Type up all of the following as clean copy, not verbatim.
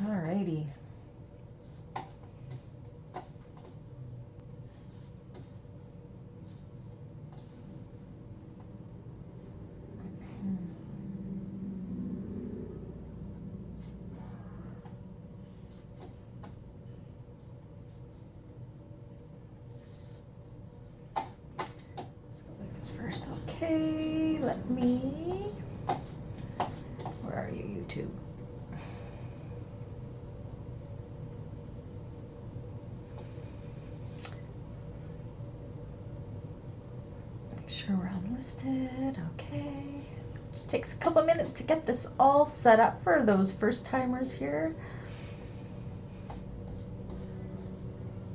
Alrighty. First, okay, let me, where are you, YouTube? Make sure we're unlisted, okay. Just takes a couple minutes to get this all set up for those first timers here.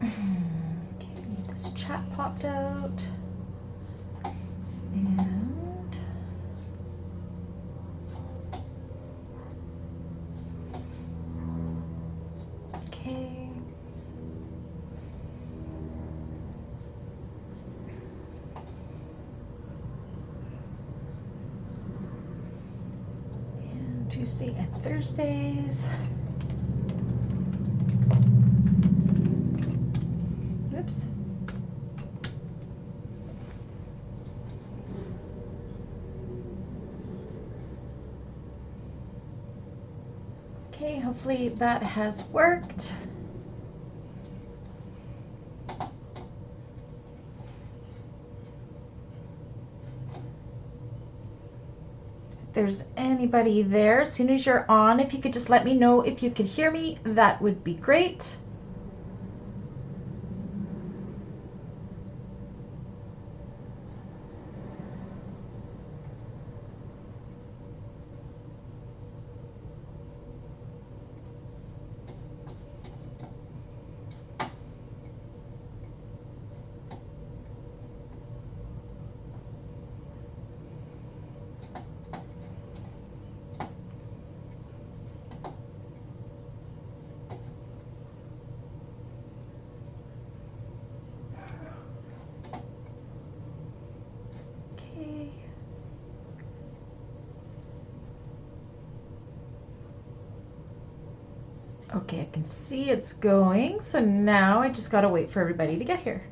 Okay, this chat popped out. And okay. And Tuesday and Thursdays. Oops. Okay, hopefully that has worked. If there's anybody there, as soon as you're on, if you could just let me know if you could hear me, that would be great. Okay, I can see it's going, so now I just gotta wait for everybody to get here.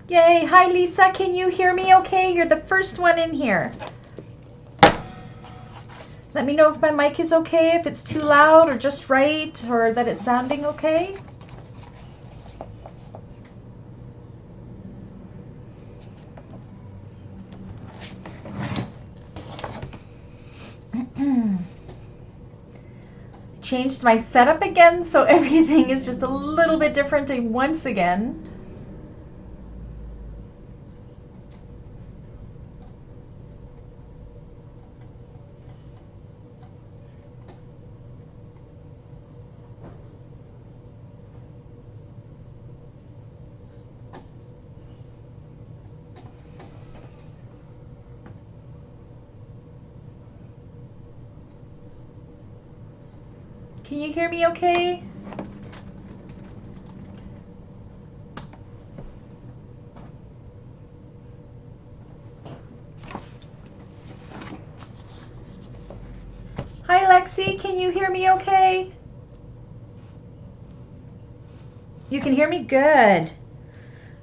Yay, hi Lisa, can you hear me okay? You're the first one in here. Let me know if my mic is okay, if it's too loud or just right, or that it's sounding okay. Changed my setup again, so everything is just a little bit different once again. Can you hear me okay? Hi Lexi, can you hear me okay? You can hear me? Good.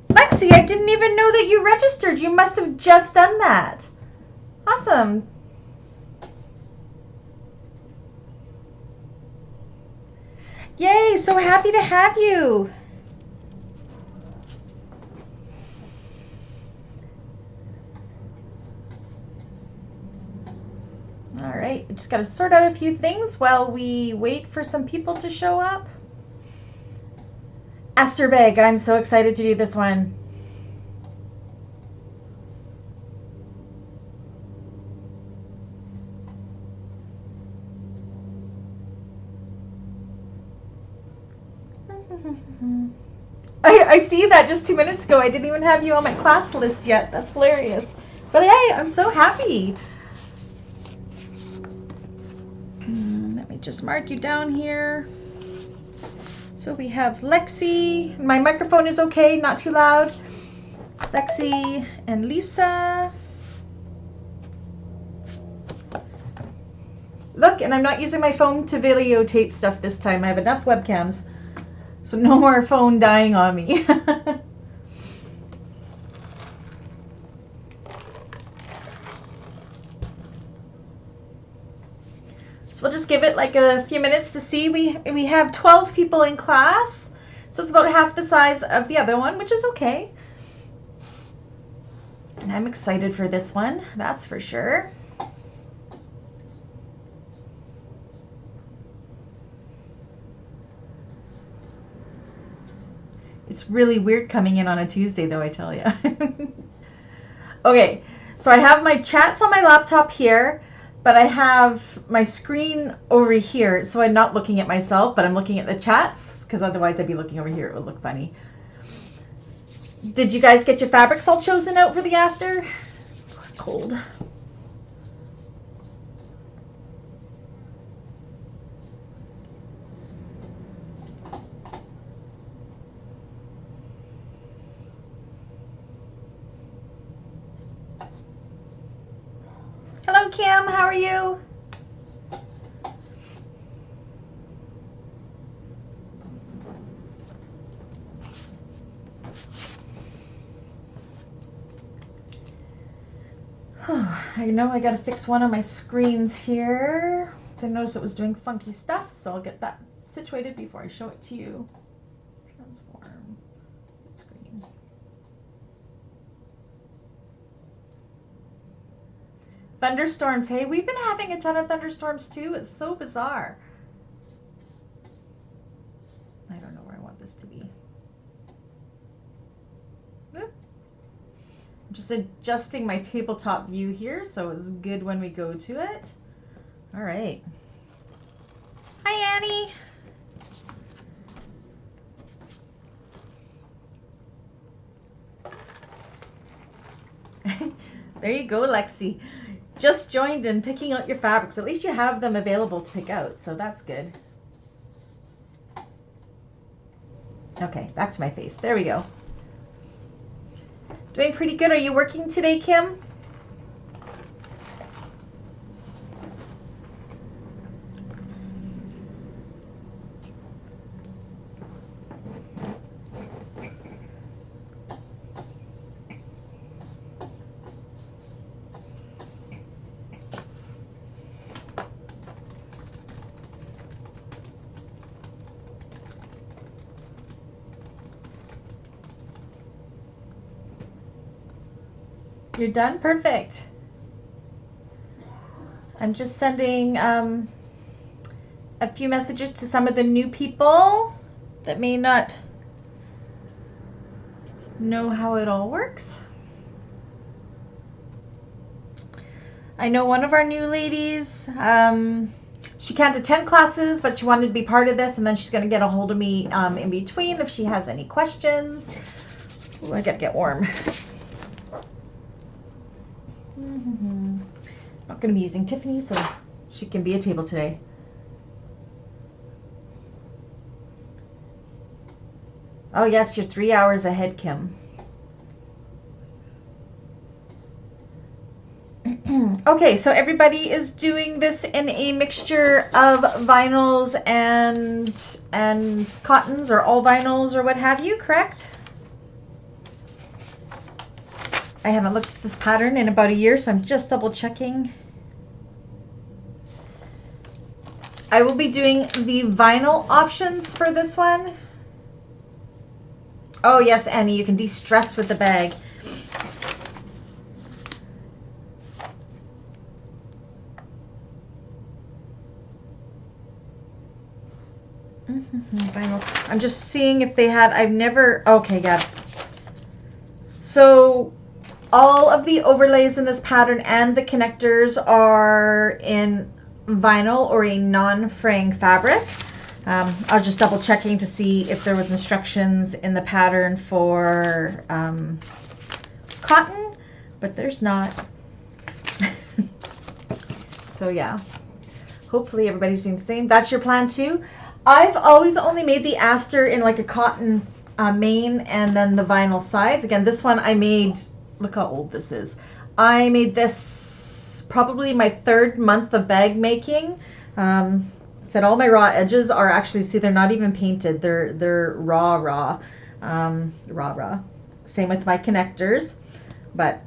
Lexi, I didn't even know that you registered. You must have just done that. Awesome. Yay, so happy to have you. All right, I just got to sort out a few things while we wait for some people to show up. Aster bag, I'm so excited to do this one. I see that just 2 minutes ago. I didn't even have you on my class list yet. That's hilarious. But hey, I'm so happy. Let me just mark you down here. So we have Lexi. My microphone is okay, not too loud. Lexi and Lisa. Look, and I'm not using my phone to videotape stuff this time. I have enough webcams. So no more phone dying on me. So we'll just give it like a few minutes to see. We have 12 people in class. So it's about half the size of the other one, which is okay. And I'm excited for this one, that's for sure. It's really weird coming in on a Tuesday, though, I tell you. Okay, so I have my chats on my laptop here, but I have my screen over here, so I'm not looking at myself, but I'm looking at the chats, because otherwise I'd be looking over here. It would look funny. Did you guys get your fabrics all chosen out for the Aster? It's cold. Hello, Kim. How are you? I know I gotta fix one of my screens here. Didn't notice it was doing funky stuff, so I'll get that situated before I show it to you. Transform screen. Thunderstorms. Hey, we've been having a ton of thunderstorms too. It's so bizarre. I don't know where I want this to be. Whoop. I'm just adjusting my tabletop view here so it's good when we go to it. All right. Hi, Annie. There you go, Lexi. Just joined in picking out your fabrics. At least you have them available to pick out, so that's good. Okay, back to my face. There we go. Doing pretty good. Are you working today, Kim? You're done? Perfect. I'm just sending a few messages to some of the new people that may not know how it all works. I know one of our new ladies, she can't attend classes, but she wanted to be part of this, and then she's going to get a hold of me in between if she has any questions. Ooh, I got to get warm. Not going to be using Tiffany, so she can be a table today. Oh yes, you're 3 hours ahead, Kim. Okay, so everybody is doing this in a mixture of vinyls and cottons, or all vinyls, or what have you, correct? I haven't looked at this pattern in about a year, so I'm just double checking. I will be doing the vinyl options for this one. Oh yes, Annie, you can de-stress with the bag. Vinyl. I'm just seeing if they had, I've never, okay, yeah. So all of the overlays in this pattern and the connectors are in vinyl or a non-fraying fabric. I was just double checking to see if there was instructions in the pattern for cotton, but there's not. So yeah, hopefully everybody's doing the same. That's your plan too. I've always only made the Aster in like a cotton main and then the vinyl sides. Again, this one I made, look how old this is. I made this probably my 3rd month of bag making. Said all my raw edges are actually, see, they're not even painted. They're raw. Same with my connectors, but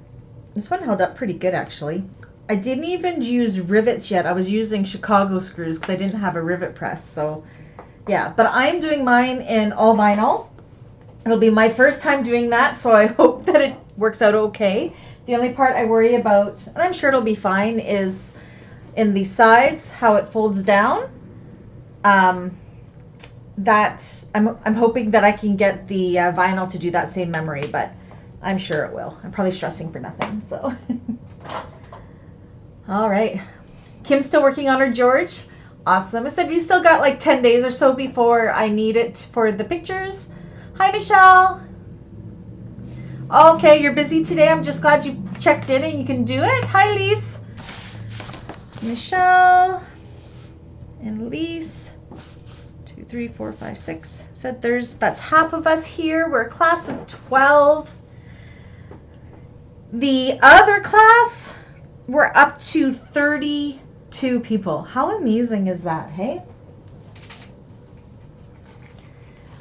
this one held up pretty good actually. I didn't even use rivets yet. I was using Chicago screws because I didn't have a rivet press. So yeah, but I'm doing mine in all vinyl. It'll be my first time doing that, so I hope that it works out okay. The only part I worry about, and I'm sure it'll be fine, is in the sides, how it folds down. That I'm hoping that I can get the vinyl to do that same memory, but I'm sure it will. I'm probably stressing for nothing, so. All right. Kim's still working on her George. Awesome. I said we still got like 10 days or so before I need it for the pictures. Hi, Michelle. Okay, you're busy today. I'm just glad you checked in and you can do it. Hi, Lise. Michelle and Lise. 2, 3, 4, 5, 6. Said that's half of us here. We're a class of 12. The other class, we're up to 32 people. How amazing is that, hey?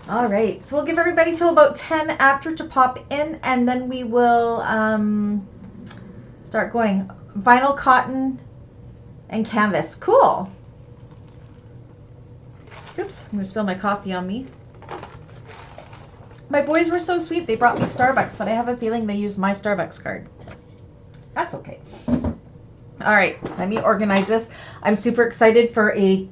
All right, so we'll give everybody till about 10 after to pop in, and then we will start going. Vinyl, cotton, and canvas. Cool. Oops, I'm gonna spill my coffee on me. My boys were so sweet. They brought me Starbucks, but I have a feeling they used my Starbucks card. That's okay. All right, let me organize this. I'm super excited for a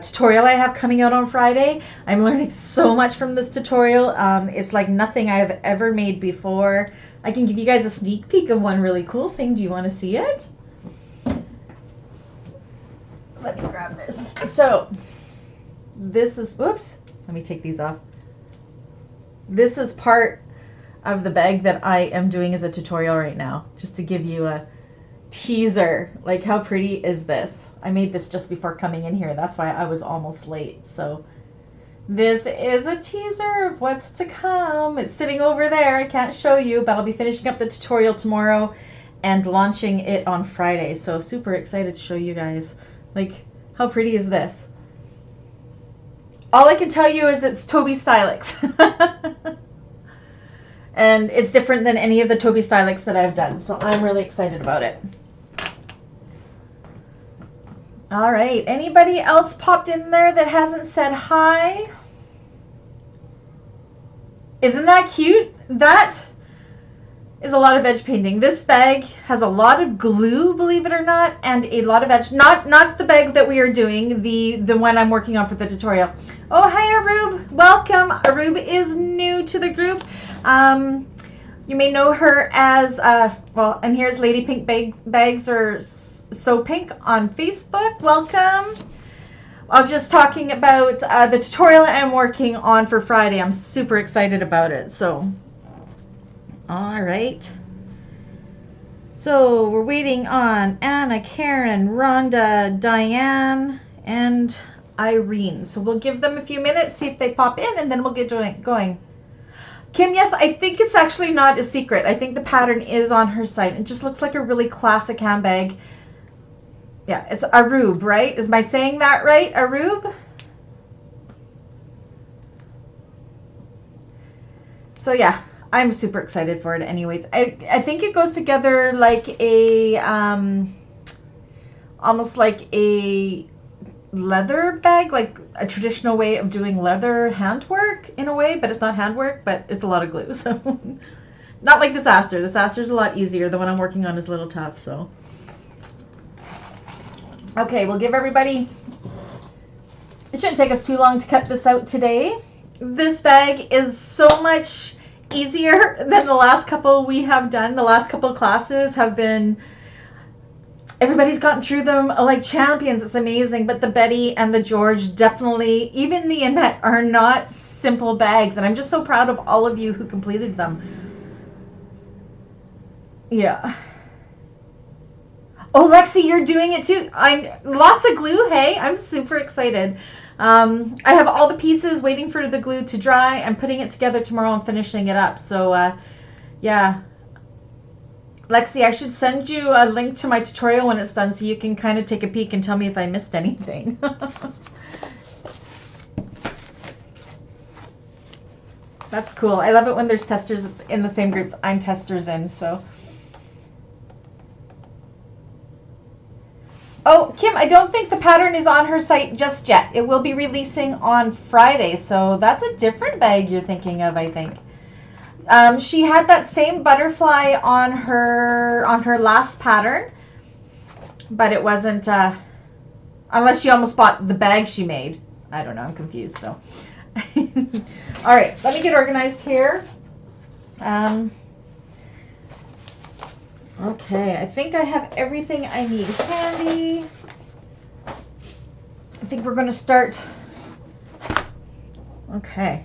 tutorial I have coming out on Friday. I'm learning so much from this tutorial. It's like nothing I have ever made before. I can give you guys a sneak peek of one really cool thing. Do you want to see it? Let me grab this. So this is, oops, let me take these off. This is part of the bag that I am doing as a tutorial right now, just to give you a teaser. Like, how pretty is this? I made this just before coming in here. That's why I was almost late. So this is a teaser of what's to come. It's sitting over there. I can't show you, but I'll be finishing up the tutorial tomorrow and launching it on Friday. So super excited to show you guys. Like, how pretty is this? All I can tell you is it's Toby Stylix. And it's different than any of the Toby Stylix that I've done. So I'm really excited about it. All right. Anybody else popped in there that hasn't said hi? Isn't that cute? That is a lot of edge painting. This bag has a lot of glue, believe it or not, and a lot of edge. Not the bag that we are doing, the one I'm working on for the tutorial. Oh, hi, Arub. Welcome. Arub is new to the group. You may know her as, well, and here's Lady Pink Bags or So Pink on Facebook. Welcome. I was just talking about the tutorial I'm working on for Friday. I'm super excited about it. So, all right. So we're waiting on Anna, Karen, Rhonda, Diane, and Irene. So we'll give them a few minutes, see if they pop in, and then we'll get going. Kim, yes, I think it's actually not a secret. I think the pattern is on her site. It just looks like a really classic handbag. Yeah, it's Arub, right? Am I saying that right? Arub? So yeah, I'm super excited for it anyways. I think it goes together like a, almost like a leather bag, like a traditional way of doing leather handwork in a way, but it's not handwork, but it's a lot of glue. So not like this Aster. This Aster's a lot easier. The one I'm working on is a little tough, so. Okay, we'll give everybody, it shouldn't take us too long to cut this out today. This bag is so much easier than the last couple we have done. The last couple classes have been everybody's gotten through them like champions. It's amazing. But the Betty and the George, definitely, even the Annette, are not simple bags. And I'm just so proud of all of you who completed them. Yeah. Oh, Lexi, you're doing it too. Lots of glue. Hey, I'm super excited. I have all the pieces waiting for the glue to dry. I'm putting it together tomorrow and finishing it up. So, yeah. Lexi, I should send you a link to my tutorial when it's done so you can kind of take a peek and tell me if I missed anything. That's cool. I love it when there's testers in the same groups I'm testers in, so. Oh, Kim, I don't think the pattern is on her site just yet. It will be releasing on Friday, so that's a different bag you're thinking of, I think. She had that same butterfly on her last pattern, but it wasn't, unless she almost bought the bag she made. I don't know, I'm confused, so. All right, let me get organized here. Okay, I think I have everything I need handy. I think we're going to start. Okay.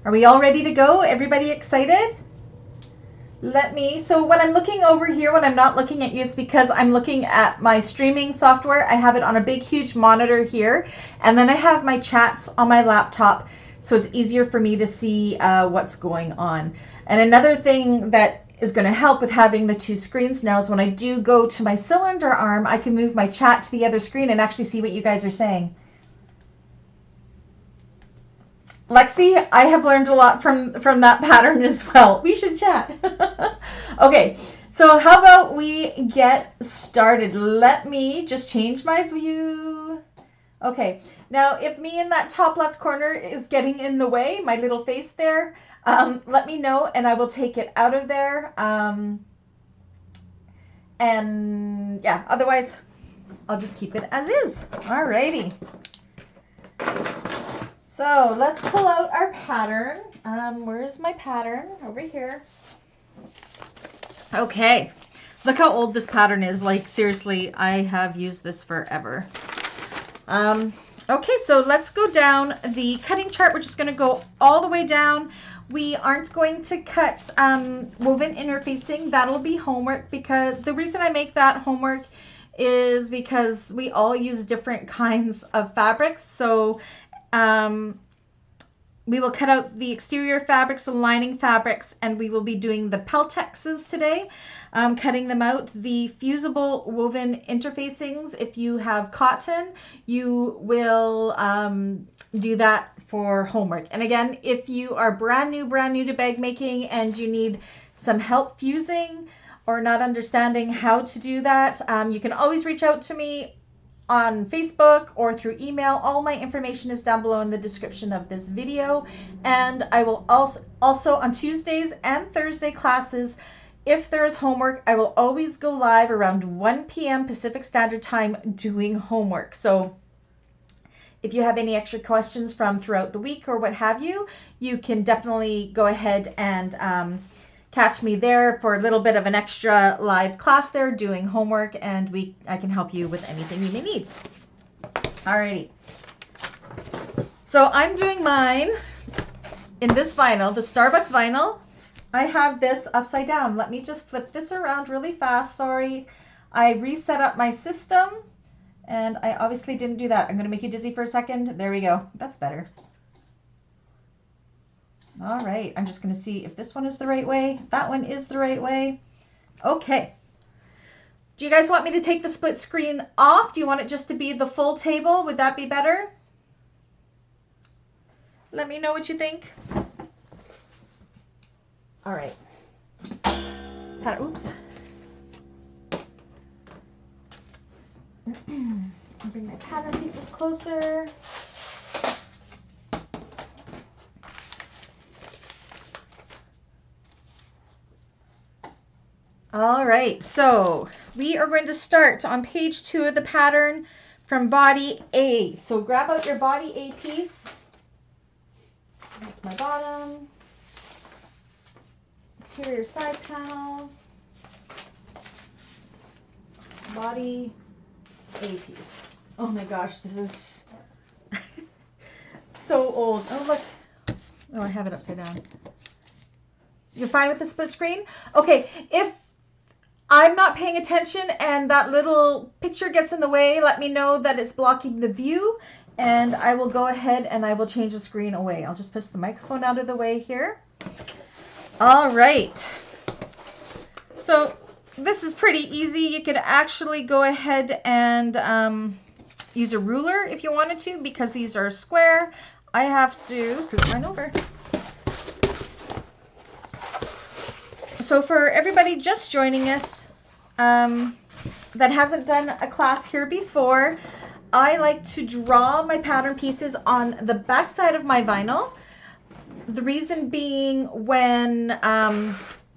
Are we all ready to go? Everybody excited? So when I'm looking over here, when I'm not looking at you, it's because I'm looking at my streaming software. I have it on a big, huge monitor here. And then I have my chats on my laptop, so it's easier for me to see what's going on. And another thing that is going to help with having the two screens now is when I do go to my cylinder arm, I can move my chat to the other screen and actually see what you guys are saying. Lexi, I have learned a lot from that pattern as well. We should chat. Okay, so how about we get started? Let me just change my view. Okay, now if me in that top left corner is getting in the way, my little face there, let me know and I will take it out of there. And yeah, otherwise I'll just keep it as is. Alrighty. So let's pull out our pattern. Where is my pattern? Over here. Okay. Look how old this pattern is. Like, seriously, I have used this forever. Okay, so let's go down the cutting chart. We're just going to go all the way down. We aren't going to cut woven interfacing. That'll be homework, because the reason I make that homework is because we all use different kinds of fabrics. So we will cut out the exterior fabrics, the lining fabrics, and we will be doing the peltexes today, cutting them out. The fusible woven interfacings, if you have cotton, you will do that for homework. And again, if you are brand new to bag making and you need some help fusing or not understanding how to do that, you can always reach out to me on Facebook or through email. All my information is down below in the description of this video. And I will also on Tuesdays and Thursday classes, if there is homework, I will always go live around 1 p.m. Pacific Standard Time doing homework. So if you have any extra questions from throughout the week or what have you, you can definitely go ahead and catch me there for a little bit of an extra live class there doing homework, and I can help you with anything you may need. Alrighty. So I'm doing mine in this vinyl, the Starbucks vinyl. I have this upside down. Let me just flip this around really fast. Sorry, I reset up my system and I obviously didn't do that. I'm going to make you dizzy for a second. There we go. That's better. All right, I'm just going to see if this one is the right way. That one is the right way. Okay. Do you guys want me to take the split screen off? Do you want it just to be the full table? Would that be better? Let me know what you think. All right. Oops. I'll bring my pattern pieces closer. All right, so we are going to start on page 2 of the pattern from body A. So grab out your body A piece. That's my bottom. Interior side panel. body A piece. Oh my gosh, this is so old. Oh look. Oh, I have it upside down. You're fine with the split screen? Okay, if I'm not paying attention and that little picture gets in the way, let me know that it's blocking the view, and I will go ahead and I will change the screen away. I'll just push the microphone out of the way here. All right. So this is pretty easy. You could actually go ahead and use a ruler if you wanted to, because these are square. I have to put mine over. So for everybody just joining us that hasn't done a class here before, I like to draw my pattern pieces on the back side of my vinyl. The reason being, when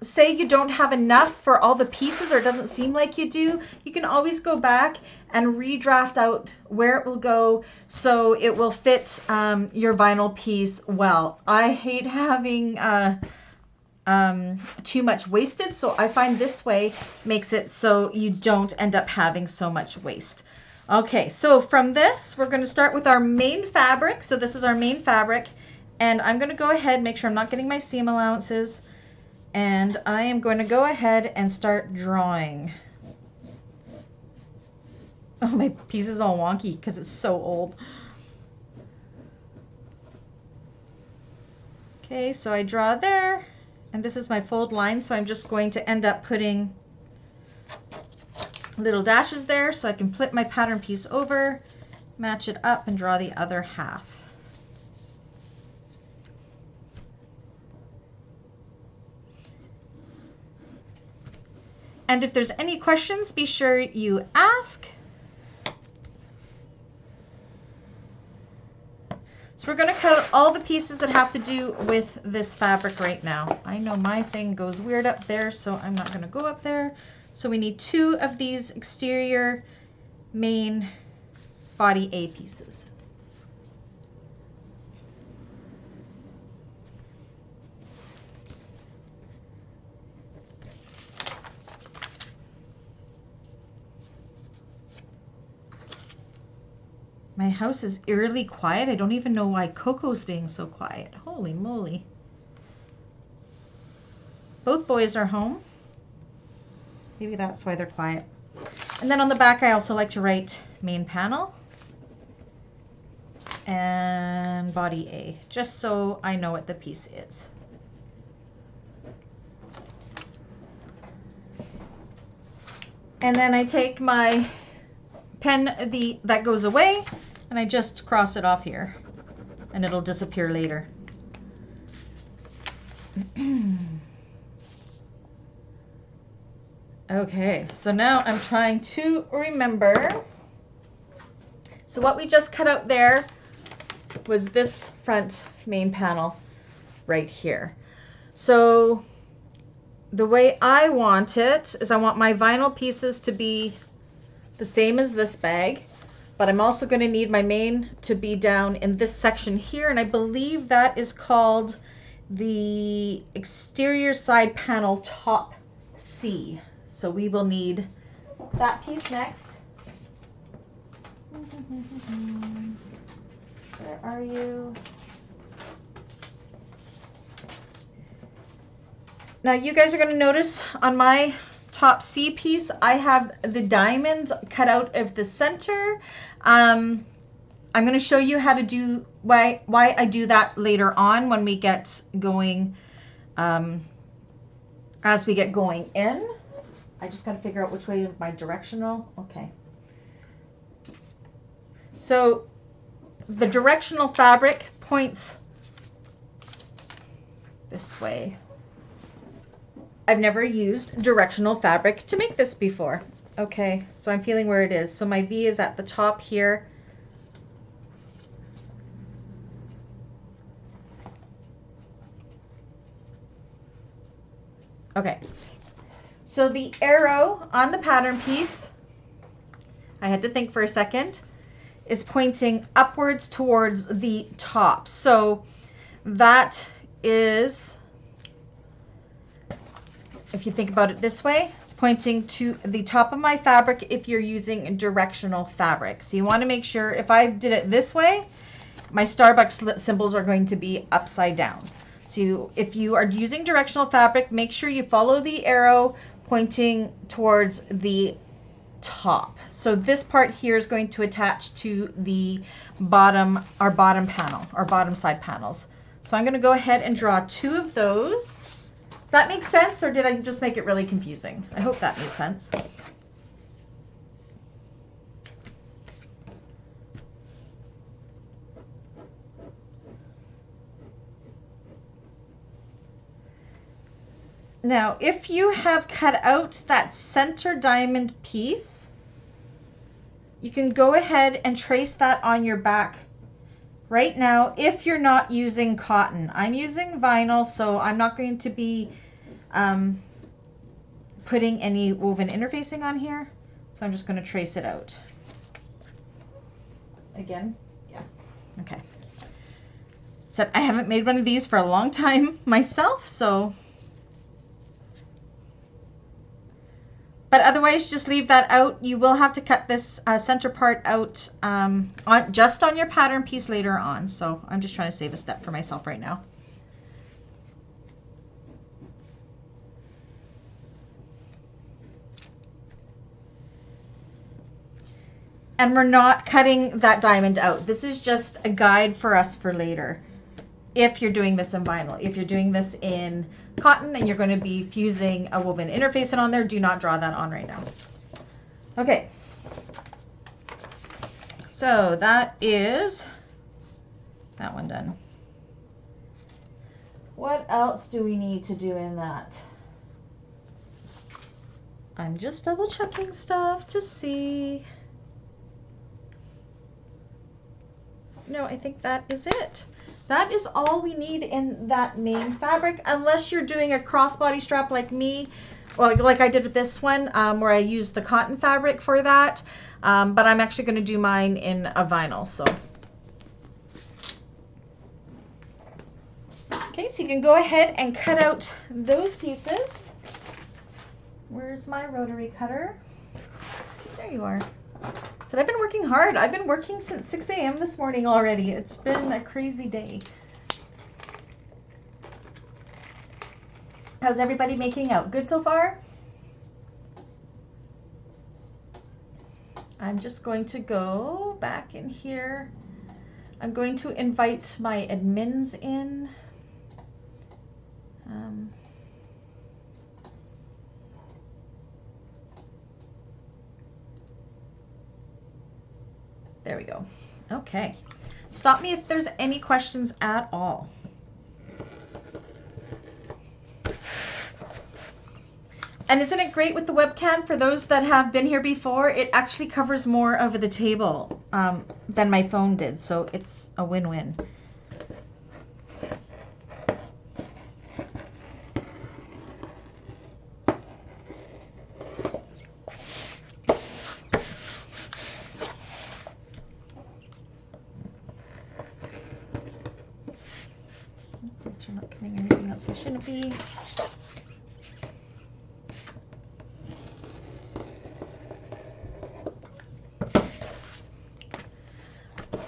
say you don't have enough for all the pieces, or it doesn't seem like you do, you can always go back and redraft out where it will go so it will fit your vinyl piece well. I hate having too much wasted, so I find this way makes it so you don't end up having so much waste. Okay, so from this we're going to start with our main fabric. So this is our main fabric, and I'm going to go ahead, make sure I'm not getting my seam allowances, and I am going to go ahead and start drawing. Oh, my piece is all wonky because it's so old. Okay, so I draw there. And this is my fold line, so I'm just going to end up putting little dashes there so I can flip my pattern piece over, match it up, and draw the other half. And if there's any questions, be sure you ask. So we're going to cut all the pieces that have to do with this fabric right now. I know my thing goes weird up there, so I'm not going to go up there. So we need 2 of these exterior main body A pieces. My house is eerily quiet. I don't even know why Coco's being so quiet. Holy moly. Both boys are home. Maybe that's why they're quiet. And then on the back, I also like to write main panel and body A, just so I know what the piece is. And then I take my pen that goes away, and I just cross it off here, and it'll disappear later. Okay, so now I'm trying to remember. So what we just cut out there was this front main panel right here. So the way I want it is I want my vinyl pieces to be the same as this bag, but I'm also going to need my main to be down in this section here, and I believe that is called the exterior side panel top C. So we will need that piece next. Where are you? Now you guys are going to notice on my top C piece, I have the diamonds cut out of the center. I'm going to show you how to do why I do that later on when we get going, as we get going in. I just got to figure out which way of my directional. Okay. So the directional fabric points this way. I've never used directional fabric to make this before. Okay, so I'm feeling where it is. So my V is at the top here. Okay, so the arrow on the pattern piece, I had to think for a second, is pointing upwards towards the top. So that is if you think about it this way, it's pointing to the top of my fabric if you're using directional fabric. So you want to make sure, if I did it this way, my Starbucks symbols are going to be upside down. So if you are using directional fabric, make sure you follow the arrow pointing towards the top. So this part here is going to attach to the bottom, our bottom panel, our bottom side panels. So I'm going to go ahead and draw 2 of those. Does that make sense, or did I just make it really confusing? I hope that made sense. Now, if you have cut out that center diamond piece, you can go ahead and trace that on your back right now if you're not using cotton. I'm using vinyl, so I'm not going to be putting any woven interfacing on here. So I'm just going to trace it out. Again, yeah, okay. So I haven't made one of these for a long time myself, so... But otherwise, just leave that out. You will have to cut this center part out just on your pattern piece later on. So I'm just trying to save a step for myself right now. And we're not cutting that diamond out. This is just a guide for us for later. If you're doing this in vinyl, if you're doing this in cotton and you're going to be fusing a woven interfacing on there, do not draw that on right now. Okay, so that is that one done. What else do we need to do in that? I'm just double checking stuff to see. No, I think that is it. That is all we need in that main fabric, unless you're doing a crossbody strap like me, or like I did with this one, where I used the cotton fabric for that. But I'm actually going to do mine in a vinyl. So, okay, so you can go ahead and cut out those pieces. Where's my rotary cutter? There you are. So I've been working hard. I've been working since 6 a.m. this morning already. It's been a crazy day. How's everybody making out? Good so far? I'm just going to go back in here. I'm going to invite my admins in. There we go. Okay. Stop me if there's any questions at all. And isn't it great with the webcam? For those that have been here before, it actually covers more of the table than my phone did. So it's a win-win. You're not cutting anything else you shouldn't be.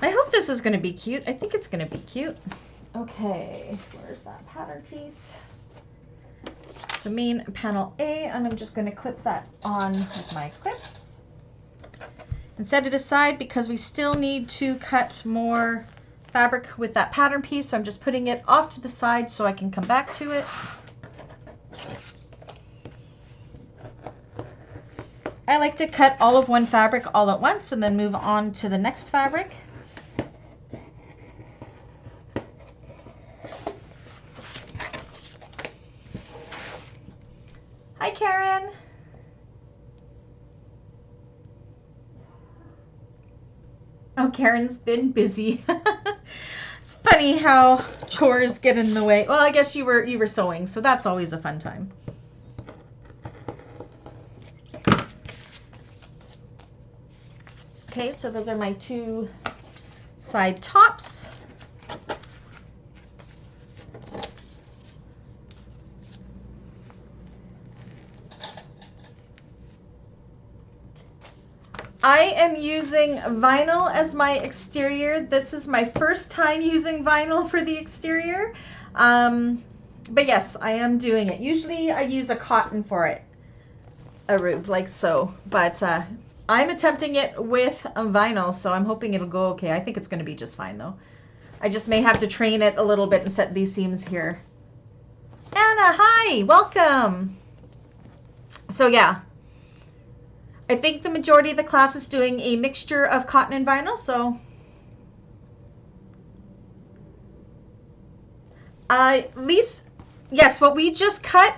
I hope this is going to be cute. I think it's going to be cute. Okay, where's that pattern piece? So main panel A, and I'm just going to clip that on with my clips and set it aside because we still need to cut more fabric with that pattern piece. So I'm just putting it off to the side so I can come back to it. I like to cut all of one fabric all at once and then move on to the next fabric. Hi, Karen. Oh, Karen's been busy. It's funny how chores get in the way. Well, I guess you were sewing, so that's always a fun time. Okay, so those are my 2 side tops. I am using vinyl as my exterior. This is my first time using vinyl for the exterior. But yes, I am doing it. Usually I use a cotton for it, a rube, like so. But I'm attempting it with a vinyl, so I'm hoping it'll go okay. I think it's going to be just fine, though. I just may have to train it a little bit and set these seams here. Anna, hi, welcome. So yeah, I think the majority of the class is doing a mixture of cotton and vinyl, so at least, yes, what we just cut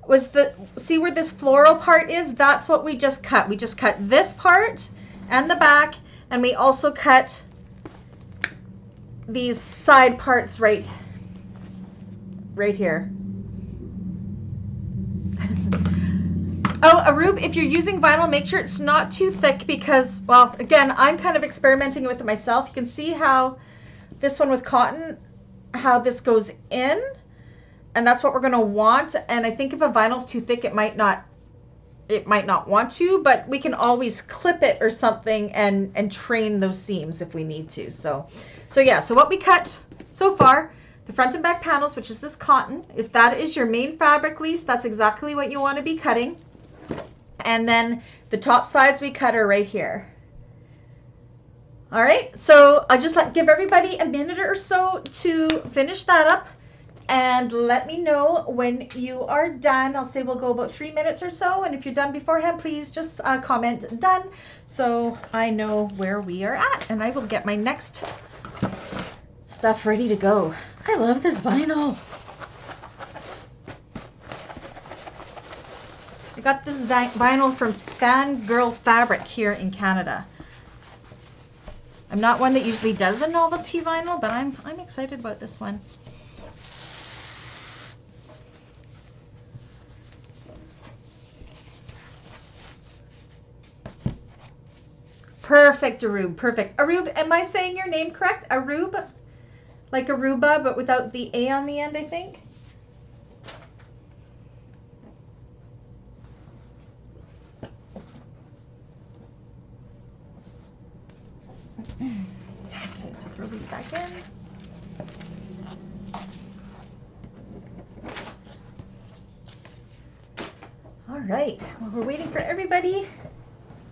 was see where this floral part is? That's what we just cut. We just cut this part and the back, and we also cut these side parts right here. Oh, Arub, if you're using vinyl, make sure it's not too thick because, well, again, I'm kind of experimenting with it myself. You can see how this one with cotton, how this goes in, and that's what we're going to want. And I think if a vinyl's too thick, it might not want to, but we can always clip it or something and train those seams if we need to. So yeah, so what we cut so far, the front and back panels, which is this cotton, if that is your main fabric lease, that's exactly what you want to be cutting. And then the top sides we cut are right here. All right, so I'll just give everybody a minute or so to finish that up and let me know when you are done. I'll say we'll go about 3 minutes or so, and if you're done beforehand, please just comment done so I know where we are at, and I will get my next stuff ready to go. I love this vinyl. I got this vinyl from Fangirl Fabric here in Canada. I'm not one that usually does a novelty vinyl, but I'm excited about this one. Perfect, Arub, perfect. Arub, am I saying your name correct? Arub, like Aruba, but without the A on the end, I think. Okay, so throw these back in. All right, while we're waiting for everybody,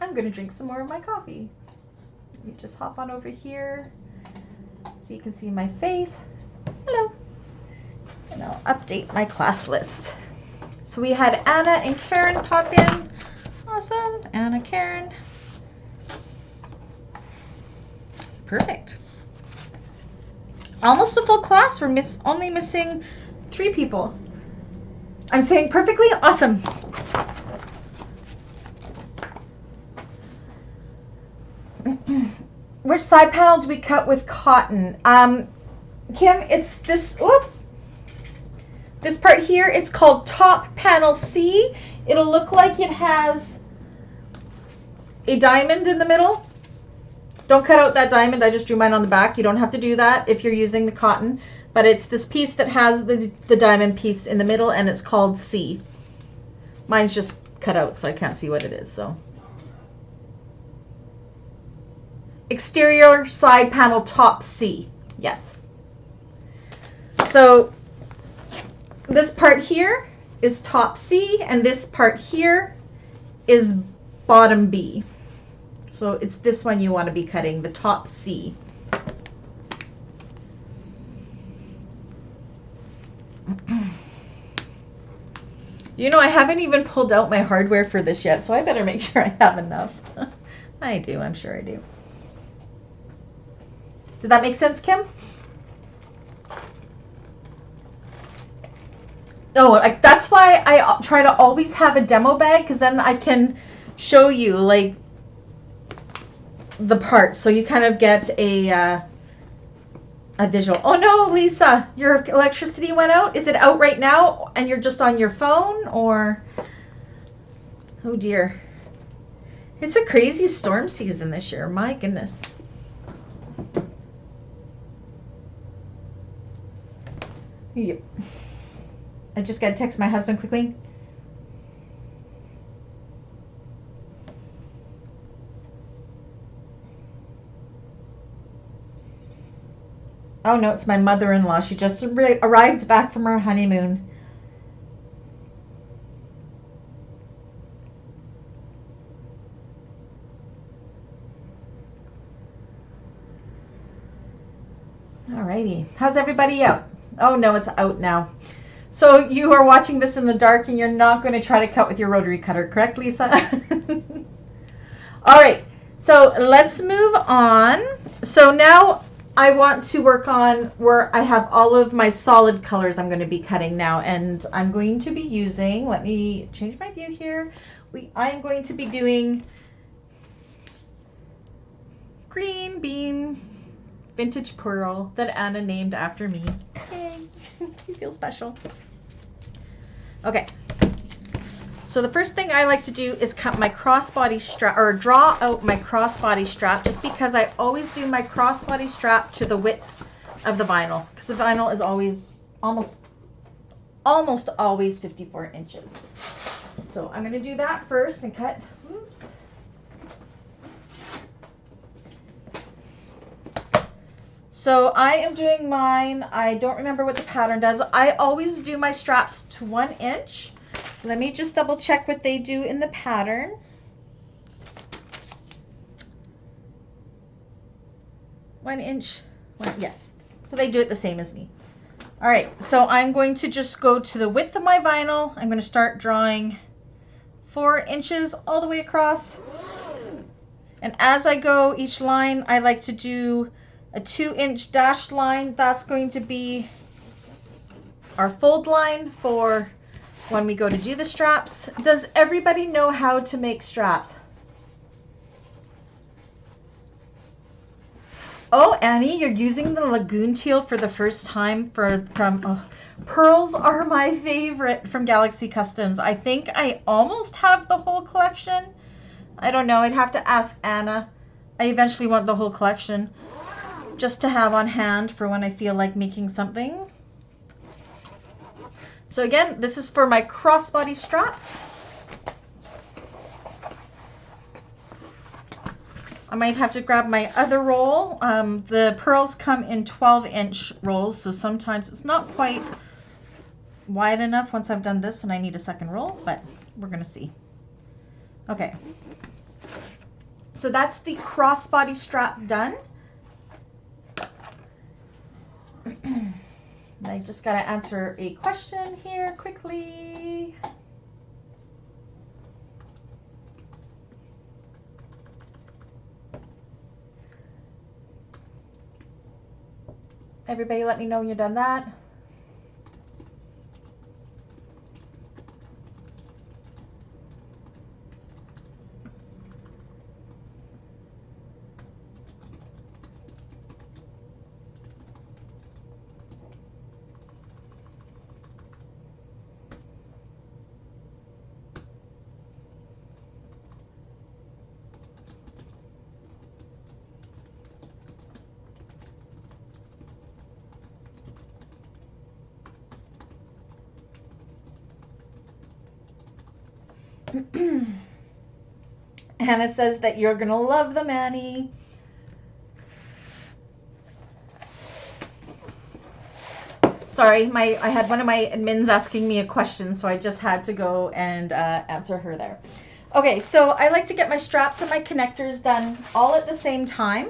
I'm gonna drink some more of my coffee. Let me just hop on over here so you can see my face. Hello. And I'll update my class list. So we had Anna and Karen pop in. Awesome, Anna, Karen. Perfect. Almost a full class. We're only missing 3 people. I'm saying perfectly awesome. Which side panel do we cut with cotton? Kim, it's this, whoop, this part here. It's called top panel C. It'll look like it has a diamond in the middle. Don't cut out that diamond. I just drew mine on the back. You don't have to do that if you're using the cotton. But it's this piece that has the diamond piece in the middle, and it's called C. Mine's just cut out, so I can't see what it is. So exterior side panel top C. Yes. So this part here is top C, and this part here is bottom B. So it's this one you want to be cutting, the top C. You know, I haven't even pulled out my hardware for this yet, so I better make sure I have enough. I do, I'm sure I do. Did that make sense, Kim? Oh, that's why I try to always have a demo bag, because then I can show you, like, the parts, so you kind of get a visual. Oh no, Lisa, your electricity went out. Is it out right now and you're just on your phone, or? Oh dear. It's a crazy storm season this year. My goodness. Yep. I just got to text my husband quickly. Oh no, it's my mother-in-law. She just arrived back from her honeymoon. Alrighty. How's everybody out? Oh no, it's out now. So you are watching this in the dark and you're not going to try to cut with your rotary cutter, correct, Lisa? All right, so let's move on. So now I want to work on where I have all of my solid colors I'm going to be cutting now. And I'm going to be using, let me change my view here. I'm going to be doing green bean vintage pearl that Anna named after me. Yay, you feel special. Okay, so the first thing I like to do is cut my crossbody strap, or draw out my crossbody strap, just because I always do my crossbody strap to the width of the vinyl, because the vinyl is always almost always 54 inches. So I'm going to do that first and cut. Oops. So I am doing mine. I don't remember what the pattern does. I always do my straps to 1 inch. Let me just double check what they do in the pattern. One inch. Yes. So they do it the same as me. All right. So I'm going to just go to the width of my vinyl. I'm going to start drawing 4 inches all the way across. And as I go each line, I like to do a 2-inch dashed line. That's going to be our fold line for when we go to do the straps. Does everybody know how to make straps? Oh, Annie, you're using the Lagoon Teal for the first time pearls are my favorite from Galaxy Customs. I think I almost have the whole collection. I don't know. I'd have to ask Anna. I eventually want the whole collection, just to have on hand for when I feel like making something. So again, this is for my crossbody strap. I might have to grab my other roll. The pearls come in 12-inch rolls, so sometimes it's not quite wide enough once I've done this and I need a second roll, but we're gonna see. Okay, so that's the crossbody strap done. I just got to answer a question here quickly. Everybody let me know when you're done that. Hannah says that you're going to love them, Annie. Sorry, I had one of my admins asking me a question, so I just had to go and answer her there. Okay, so I like to get my straps and my connectors done all at the same time.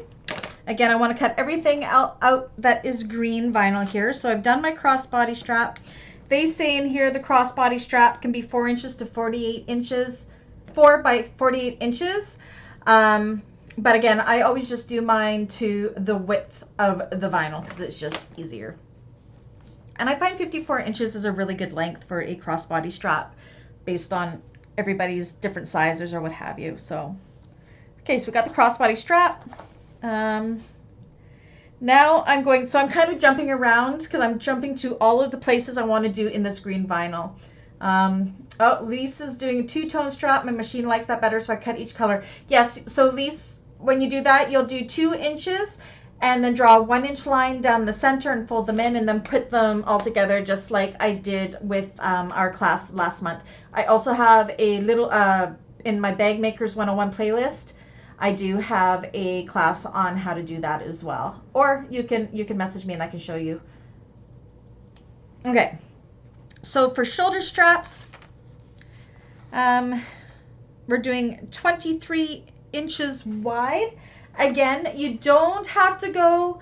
Again, I want to cut everything out that is green vinyl here. So I've done my crossbody strap. They say in here the crossbody strap can be 4 inches to 48 inches, 4 by 48 inches. But again, I always just do mine to the width of the vinyl because it's just easier. And I find 54 inches is a really good length for a crossbody strap based on everybody's different sizes or what have you. So, okay, so we got the crossbody strap. Now I'm kind of jumping around because I'm jumping to all of the places I want to do in this green vinyl. Oh, Lisa's doing a 2-tone strap. My machine likes that better, so I cut each color. Yes, so Lisa, when you do that, you'll do 2 inches and then draw a 1-inch line down the center and fold them in and then put them all together just like I did with our class last month. I also have a little, in my Bagmakers 101 playlist, I do have a class on how to do that as well. Or you can message me and I can show you. Okay, so for shoulder straps, we're doing 23 inches wide. Again, you don't have to go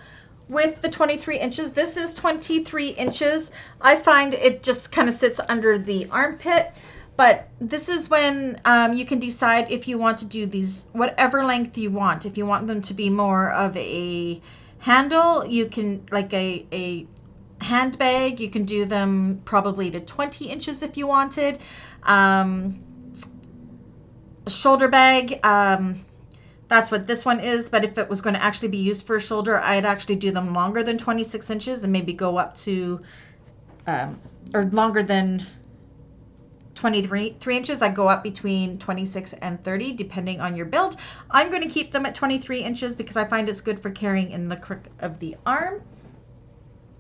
with the 23 inches. This is 23 inches. I find it just kind of sits under the armpit. But this is when you can decide if you want to do these whatever length you want. If you want them to be more of a handle, you can, like a handbag, you can do them probably to 20 inches if you wanted. Shoulder bag, that's what this one is. But if it was going to actually be used for a shoulder, I'd actually do them longer than 26 inches and maybe go up to, or longer than 23 inches. I go up between 26 and 30 depending on your build. I'm going to keep them at 23 inches because I find it's good for carrying in the crook of the arm.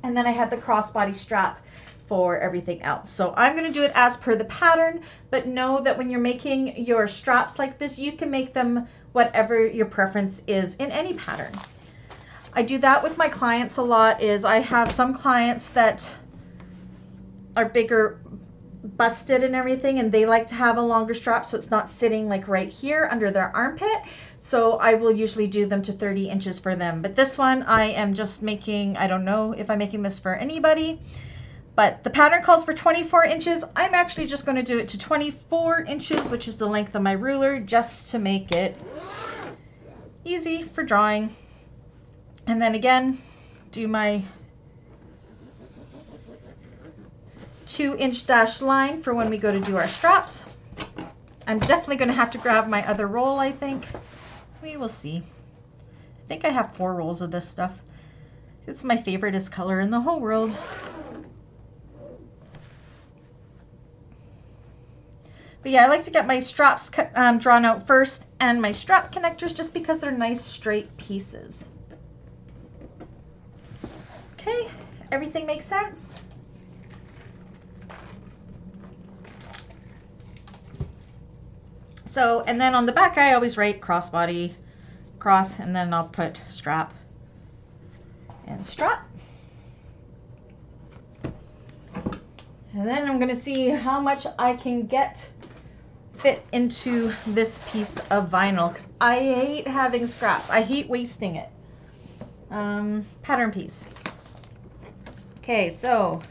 And then I have the crossbody strap for everything else. So I'm going to do it as per the pattern, but know that when you're making your straps like this, you can make them whatever your preference is in any pattern. I do that with my clients a lot. Is I have some clients that are bigger busted and everything, and they like to have a longer strap so it's not sitting like right here under their armpit. So I will usually do them to 30 inches for them. But this one I am just making, I don't know if I'm making this for anybody, but the pattern calls for 24 inches. I'm actually just going to do it to 24 inches, which is the length of my ruler, just to make it easy for drawing. And then again, do my 2-inch dash line for when we go to do our straps. I'm definitely going to have to grab my other roll, I think. We will see. I think I have 4 rolls of this stuff. It's my favoriteest color in the whole world. But yeah, I like to get my straps drawn out first and my strap connectors just because they're nice straight pieces. Okay, everything makes sense? So, and then on the back I always write crossbody, cross, and then I'll put strap and strap. And then I'm going to see how much I can fit into this piece of vinyl, because I hate having scraps. I hate wasting it. Pattern piece. Okay, so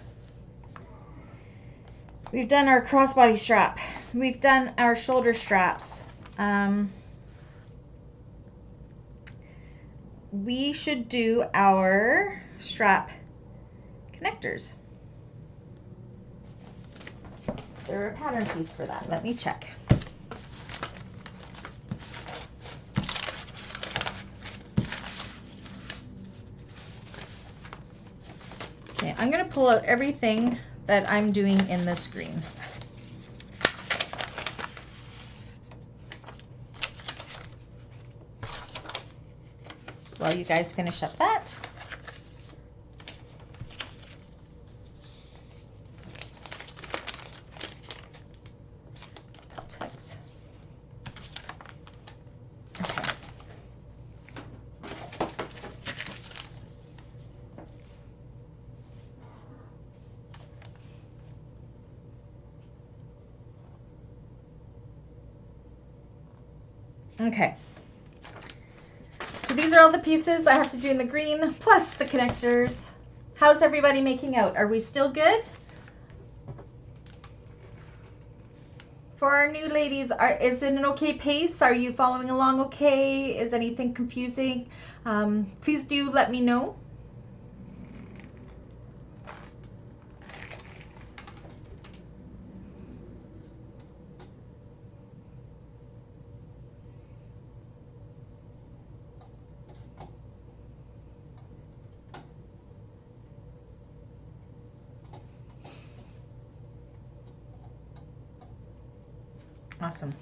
we've done our crossbody strap. We've done our shoulder straps. We should do our strap connectors. Is there a pattern piece for that? Let me check. Okay, I'm going to pull out everything that I'm doing in this green. While you guys finish up that. Peltex. Okay. Okay. So these are all the pieces I have to do in the green, plus the connectors. How's everybody making out? Are we still good? For our new ladies, is it an okay pace? Are you following along okay? Is anything confusing? Please do let me know. Awesome.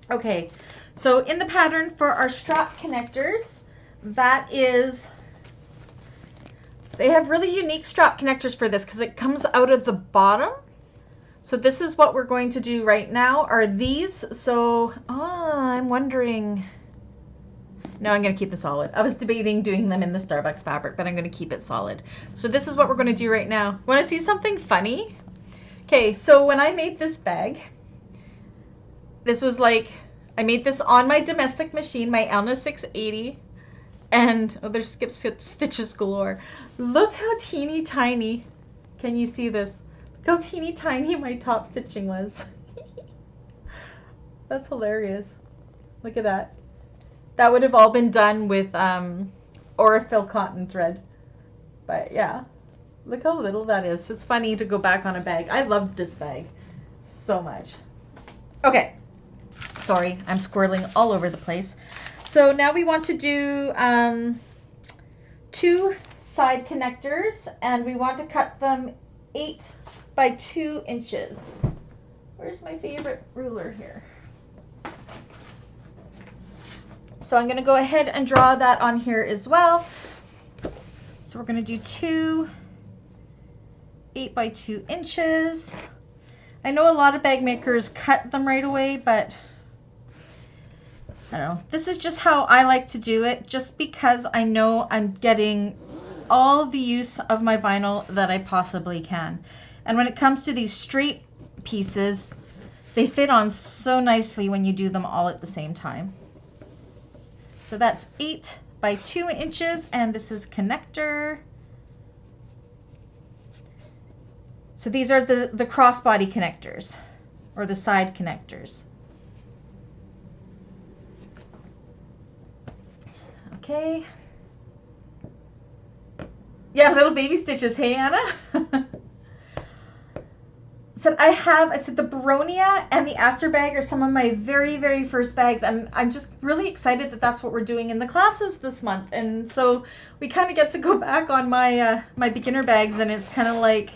Okay, so in the pattern for our strap connectors, they have really unique strap connectors for this because it comes out of the bottom. So this is what we're going to do right now, are these. So, I'm wondering, no, I'm going to keep the solid. I was debating doing them in the Starbucks fabric, but I'm going to keep it solid. So this is what we're going to do right now. Want to see something funny? Okay, so when I made this bag, this was like, I made this on my domestic machine, my Elna 680, and oh, there's skip stitches galore. Look how teeny tiny, can you see this? Look how teeny tiny my top stitching was. That's hilarious. Look at that. That would have all been done with Aurifil cotton thread. But yeah, look how little that is. It's funny to go back on a bag. I loved this bag so much. Okay, sorry, I'm squirreling all over the place. So now we want to do 2 side connectors, and we want to cut them 8 by 2 inches. Where's my favorite ruler here? So I'm going to go ahead and draw that on here as well. So we're going to do 2 8 by 2 inches. I know a lot of bag makers cut them right away, but I don't know. This is just how I like to do it, just because I know I'm getting all the use of my vinyl that I possibly can. And when it comes to these straight pieces, they fit on so nicely when you do them all at the same time. So that's 8 by 2 inches, and this is connector. So these are the crossbody connectors, or the side connectors. Okay. Yeah, little baby stitches. Hey, Anna. I said the Baronia and the Aster bag are some of my very, very first bags, and I'm just really excited that that's what we're doing in the classes this month. And so we kind of get to go back on my my beginner bags, and it's kind of like,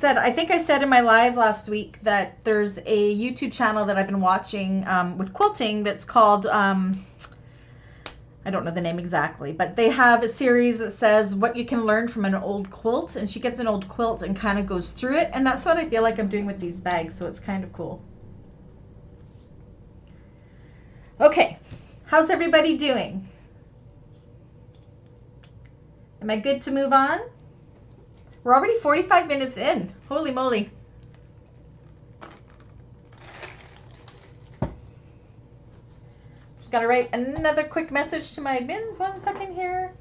I think I said in my live last week that there's a YouTube channel that I've been watching with quilting that's called, I don't know the name exactly, but they have a series that says what you can learn from an old quilt, and she gets an old quilt and kind of goes through it, and that's what I feel like I'm doing with these bags, so it's kind of cool. Okay, how's everybody doing? Am I good to move on? We're already 45 minutes in. Holy moly. Just gotta write another quick message to my admins. 1 second here.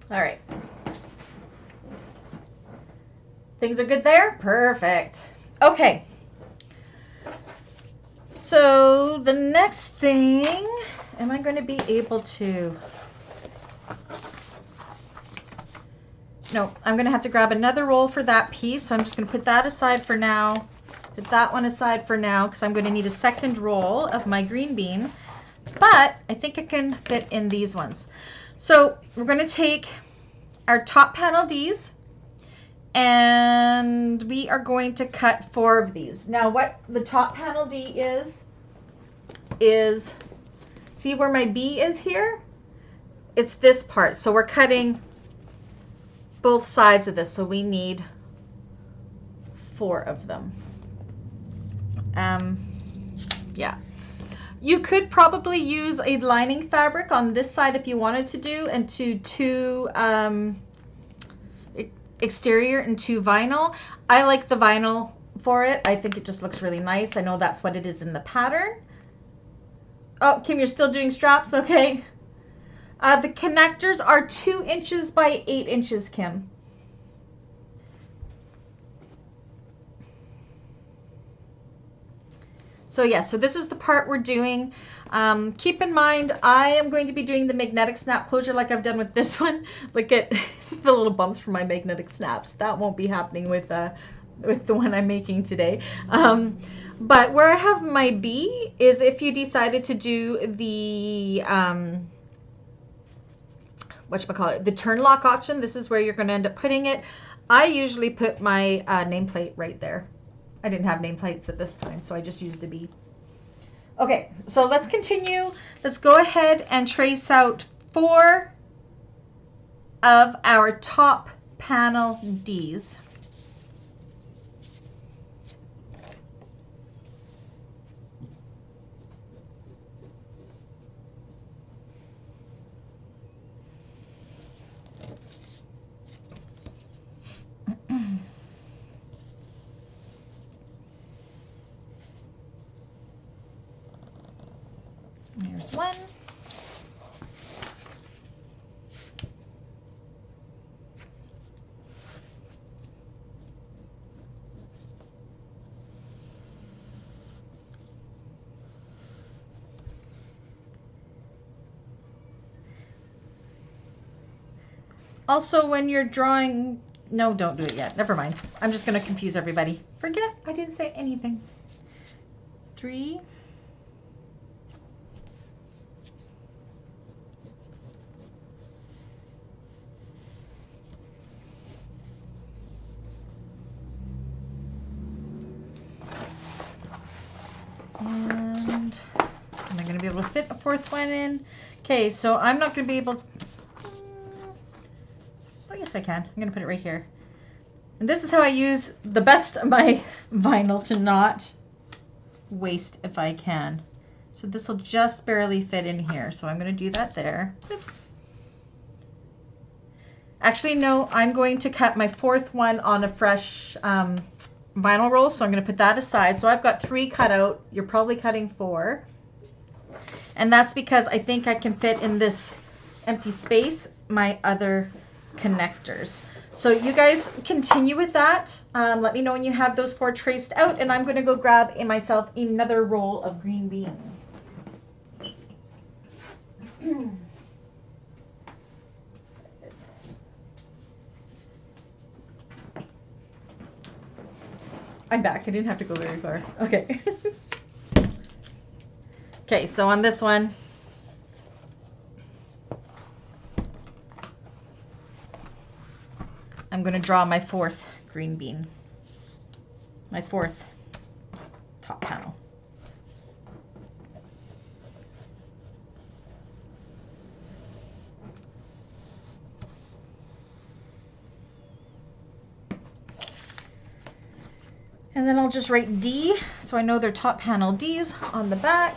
All right. Things are good there? Perfect. Okay. So the next thing, am I going to be able to? No, I'm going to have to grab another roll for that piece. So I'm just going to put that aside for now. Put that one aside for now because I'm going to need a second roll of my green bean. But I think it can fit in these ones. So we're going to take our top panel Ds, and we are going to cut 4 of these. Now what the top panel D is, see where my B is here? It's this part. So we're cutting both sides of this, so we need 4 of them. Yeah. You could probably use a lining fabric on this side if you wanted to do, and two exterior and 2 vinyl. I like the vinyl for it. I think it just looks really nice. I know that's what it is in the pattern. Oh, Kim, you're still doing straps? Okay. The connectors are 2 inches by 8 inches, Kim. So yeah, so this is the part we're doing. Keep in mind, I am going to be doing the magnetic snap closure like I've done with this one. Look at the little bumps from my magnetic snaps. That won't be happening with with the one I'm making today. But where I have my B is if you decided to do the whatchamacallit, the turn lock option. This is where you're going to end up putting it. I usually put my nameplate right there. I didn't have nameplates at this time, so I just used a B. Okay, so let's continue. Let's go ahead and trace out 4 of our top panel Ds. Here's one. Also, when you're drawing, no, don't do it yet. Never mind. I'm just going to confuse everybody. Forget I didn't say anything. 3. And am I going to be able to fit a 4th one in? Okay, so I'm not going to be able to... Oh, yes, I can. I'm going to put it right here. And this is how I use the best of my vinyl to not waste if I can. So this will just barely fit in here. So I'm going to do that there. Oops. Actually, no, I'm going to cut my 4th one on a fresh vinyl roll. So I'm going to put that aside. So I've got 3 cut out. You're probably cutting 4. And that's because I think I can fit in this empty space my other connectors. So you guys continue with that. Let me know when you have those 4 traced out, and I'm going to go grab myself another roll of green bean. I'm back. I didn't have to go very far. Okay. Okay, so on this one, I'm going to draw my 4th green bean, my 4th top panel. And then I'll just write D, so I know they're top panel Ds on the back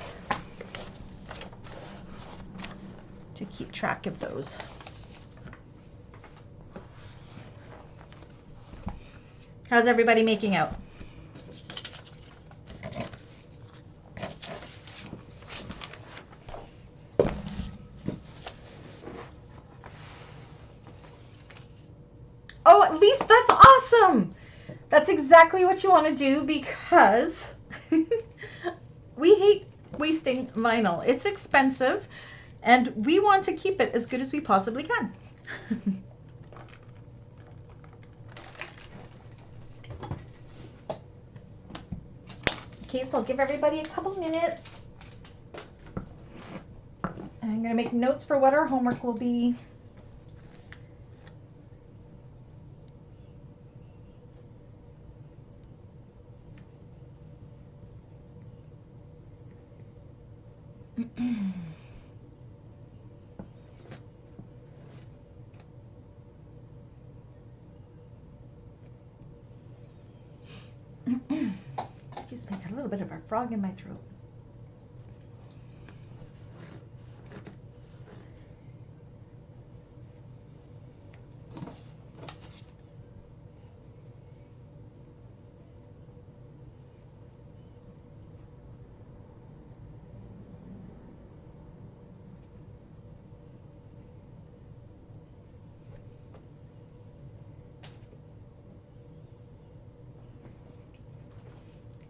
to keep track of those. How's everybody making out? Oh, at least that's awesome. That's exactly what you want to do, because we hate wasting vinyl. It's expensive, and we want to keep it as good as we possibly can. Okay, so I'll give everybody a couple minutes. I'm going to make notes for what our homework will be. Excuse me, got a little bit of a frog in my throat.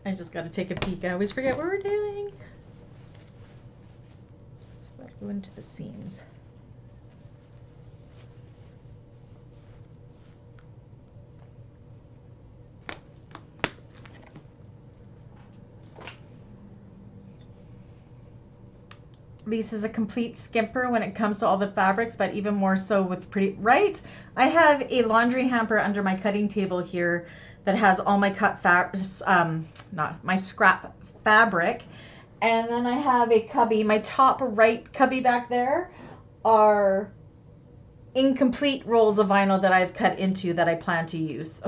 I just got to take a peek. I always forget what we're doing. So that'll go into the seams. Lisa is a complete skimper when it comes to all the fabrics, but even more so with pretty, right? I have a laundry hamper under my cutting table here that has all my cut not my scrap fabric. And then I have a cubby, my top right cubby back there are incomplete rolls of vinyl that I've cut into that I plan to use.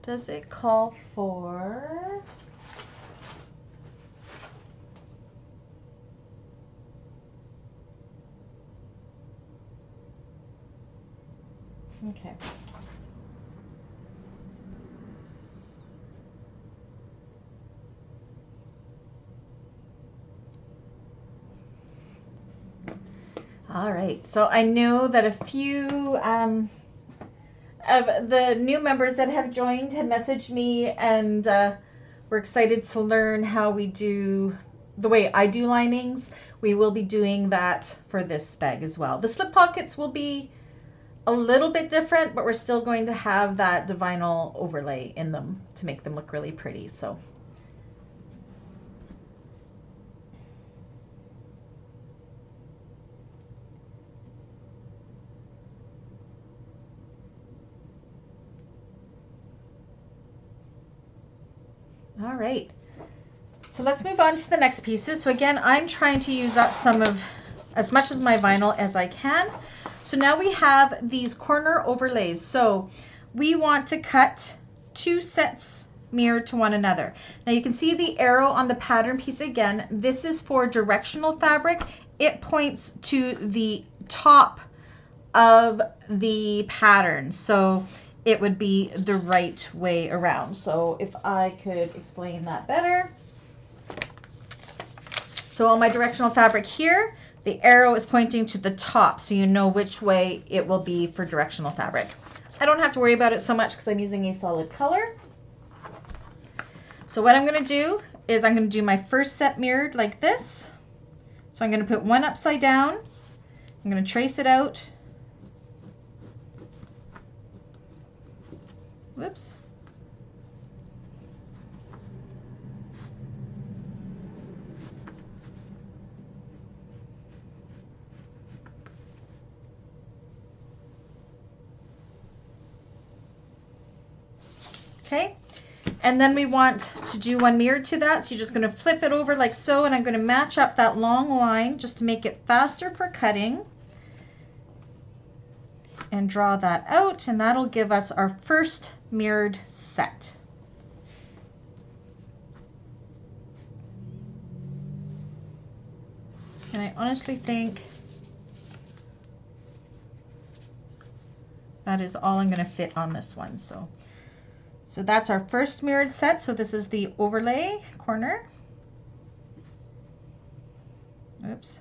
Does it call for... Okay. All right, so I know that a few of the new members that have joined had messaged me and we're excited to learn how we do the way I do linings. We will be doing that for this bag as well. The slip pockets will be a little bit different, but we're still going to have that vinyl overlay in them to make them look really pretty. So. All right, so let's move on to the next pieces. So again, I'm trying to use up as much of my vinyl as I can. So now we have these corner overlays. So we want to cut 2 sets mirrored to one another. Now you can see the arrow on the pattern piece again. This is for directional fabric. It points to the top of the pattern. So it would be the right way around. So if I could explain that better. So on my directional fabric here, the arrow is pointing to the top, so you know which way it will be for directional fabric. I don't have to worry about it so much because I'm using a solid color. So what I'm going to do is I'm going to do my first set mirrored like this. So I'm going to put one upside down. I'm going to trace it out. Whoops. Okay, and then we want to do one mirrored to that, so you're just going to flip it over like so, and I'm going to match up that long line just to make it faster for cutting. And draw that out, and that'll give us our first mirrored set. And I honestly think that is all I'm going to fit on this one. So that's our first mirrored set. So this is the overlay corner. Oops.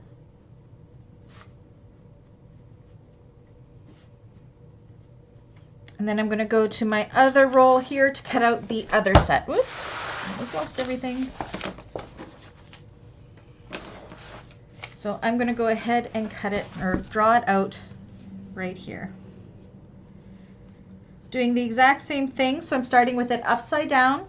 And then I'm going to go to my other roll here to cut out the other set. Whoops, I almost lost everything. So I'm going to go ahead and cut it or draw it out right here. Doing the exact same thing, so I'm starting with it upside down.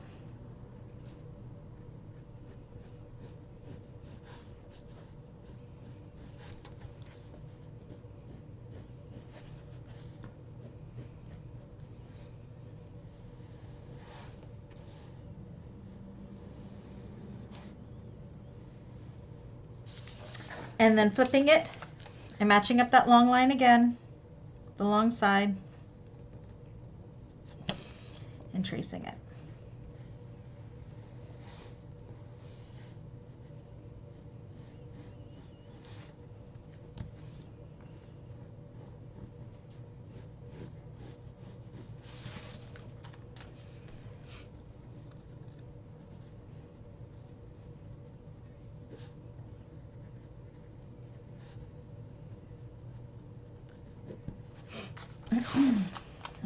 And then flipping it and matching up that long line again, the long side, and tracing it.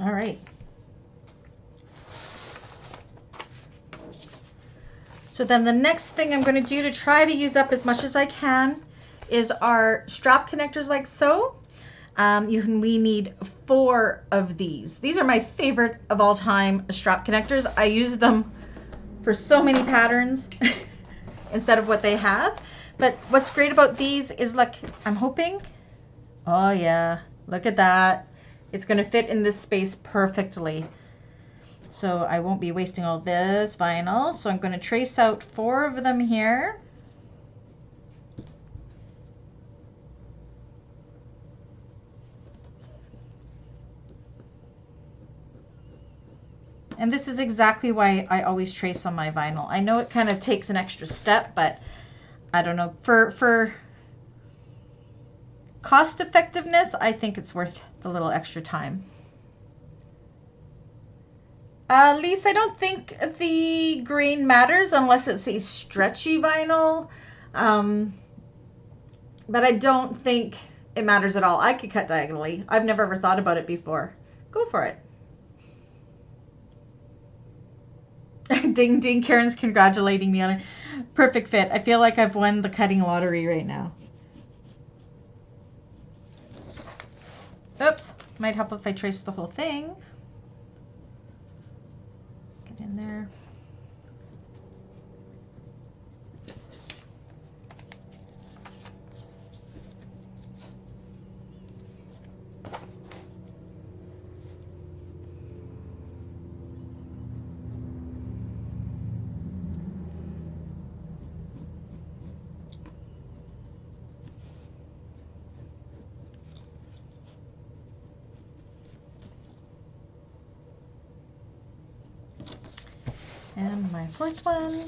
All right. So then the next thing I'm going to do to try to use up as much as I can is our strap connectors like so. We need 4 of these. These are my favorite of all time strap connectors. I use them for so many patterns instead of what they have. But what's great about these is, like, I'm hoping, oh yeah, look at that. It's going to fit in this space perfectly. So I won't be wasting all this vinyl. So I'm going to trace out 4 of them here. And this is exactly why I always trace on my vinyl. I know it kind of takes an extra step, but I don't know. For cost effectiveness, I think it's worth the little extra time. Lisa, I don't think the grain matters unless it's a stretchy vinyl. But I don't think it matters at all. I could cut diagonally. I've never ever thought about it before. Go for it. Ding ding, Karen's congratulating me on a perfect fit. I feel like I've won the cutting lottery right now. Oops, might help if I trace the whole thing. Get in there. And my 4th one.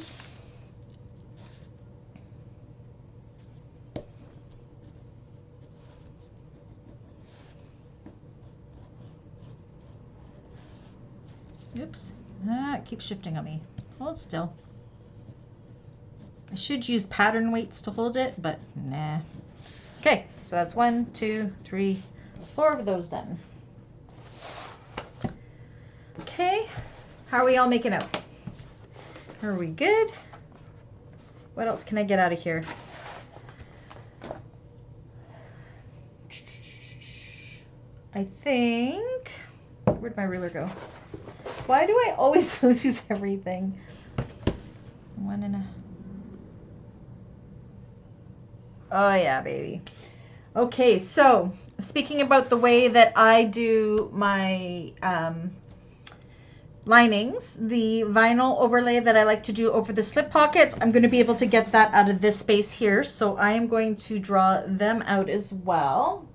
Oops. It keeps shifting on me. Hold still. I should use pattern weights to hold it, but nah. Okay, so that's 1, 2, 3, 4 of those done. Okay, how are we all making out? Are we good? What else can I get out of here? I think, where'd my ruler go? Why do I always lose everything? 1.5. Oh yeah, baby. Okay, so speaking about the way that I do my linings, the vinyl overlay that I like to do over the slip pockets, I'm going to be able to get that out of this space here. So I am going to draw them out as well.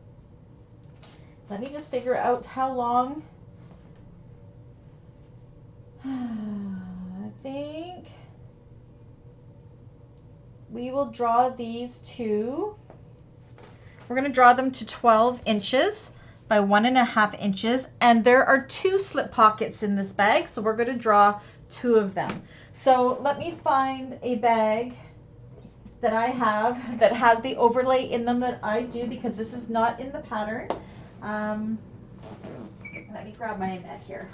Let me just figure out how long. I think we will draw these to, we're going to draw them to 12 inches by 1.5 inches, and there are 2 slip pockets in this bag, so we're going to draw 2 of them. So let me find a bag that I have that has the overlay in them that I do, because this is not in the pattern. Let me grab my net here.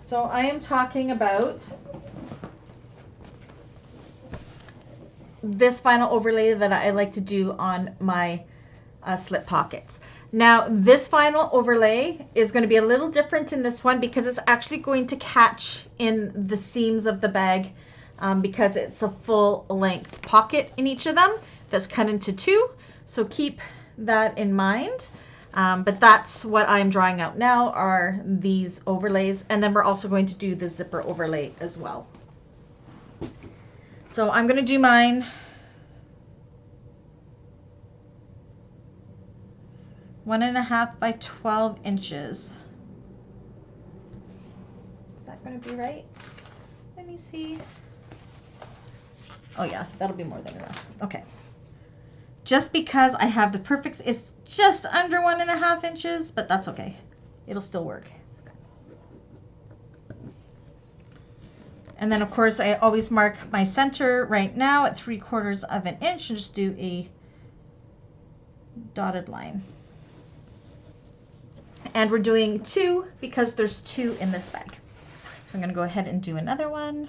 So I am talking about this vinyl overlay that I like to do on my slip pockets. Now this vinyl overlay is going to be a little different in this one because it's actually going to catch in the seams of the bag because it's a full length pocket in each of them that's cut into 2. So keep that in mind. But that's what I'm drawing out now are these overlays, and then we're also going to do the zipper overlay as well. So I'm going to do mine 1.5 by 12 inches. Is that going to be right? Let me see. Oh yeah, that'll be more than enough. Okay. Just because I have the perfect, it's just under 1.5 inches, but that's okay. It'll still work. And then of course I always mark my center right now at 3/4 of an inch and just do a dotted line. And we're doing 2 because there's 2 in this bag. So I'm going to go ahead and do another one.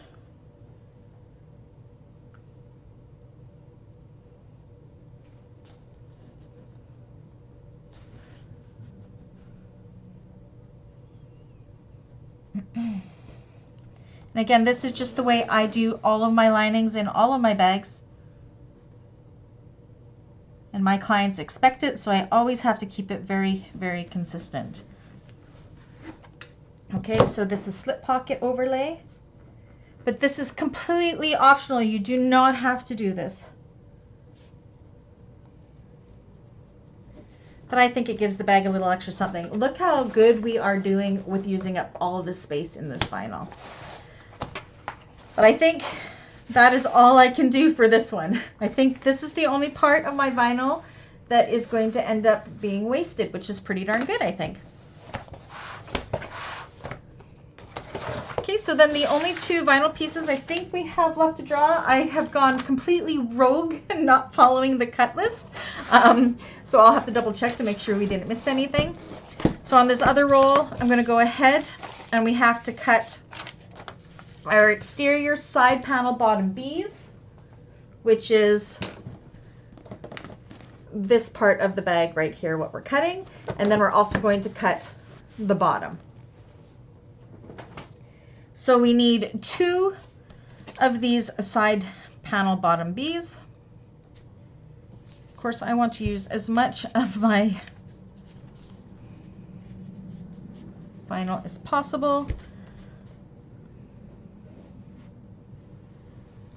And again, this is just the way I do all of my linings in all of my bags. And my clients expect it, so I always have to keep it very, very consistent. Okay, so this is slip pocket overlay. But this is completely optional. You do not have to do this. But I think it gives the bag a little extra something. Look how good we are doing with using up all of this space in this vinyl. But I think that is all I can do for this one. I think this is the only part of my vinyl that is going to end up being wasted, which is pretty darn good, I think. Okay, so then the only two vinyl pieces I think we have left to draw, I have gone completely rogue and not following the cut list. So I'll have to double check to make sure we didn't miss anything. So on this other roll, I'm going to go ahead and we have to cut our exterior side panel bottom Bs, which is this part of the bag right here, what we're cutting. And then we're also going to cut the bottom. So we need 2 of these side panel bottom Bs. Of course, I want to use as much of my vinyl as possible.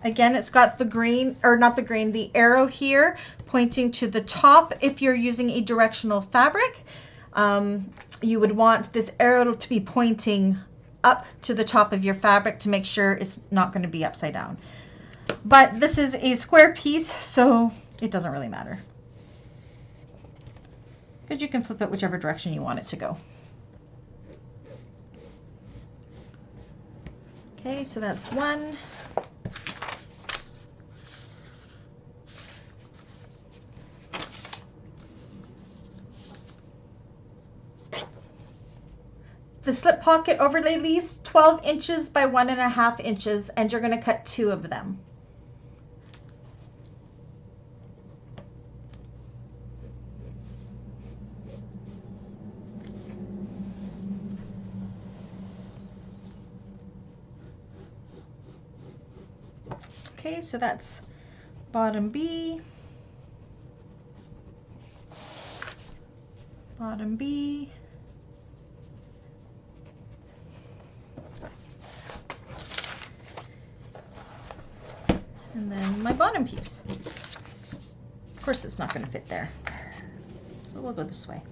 Again, it's got the green, or not the green, the arrow here pointing to the top. If you're using a directional fabric, you would want this arrow to be pointing up to the top of your fabric to make sure it's not going to be upside down. But this is a square piece, so it doesn't really matter. Because you can flip it whichever direction you want it to go. Okay, so that's one. The slip pocket overlay leaves 12 inches by 1.5 inches, and you're going to cut 2 of them. Okay, so that's bottom B, bottom B, and then my bottom piece. Of course, it's not going to fit there, so we'll go this way.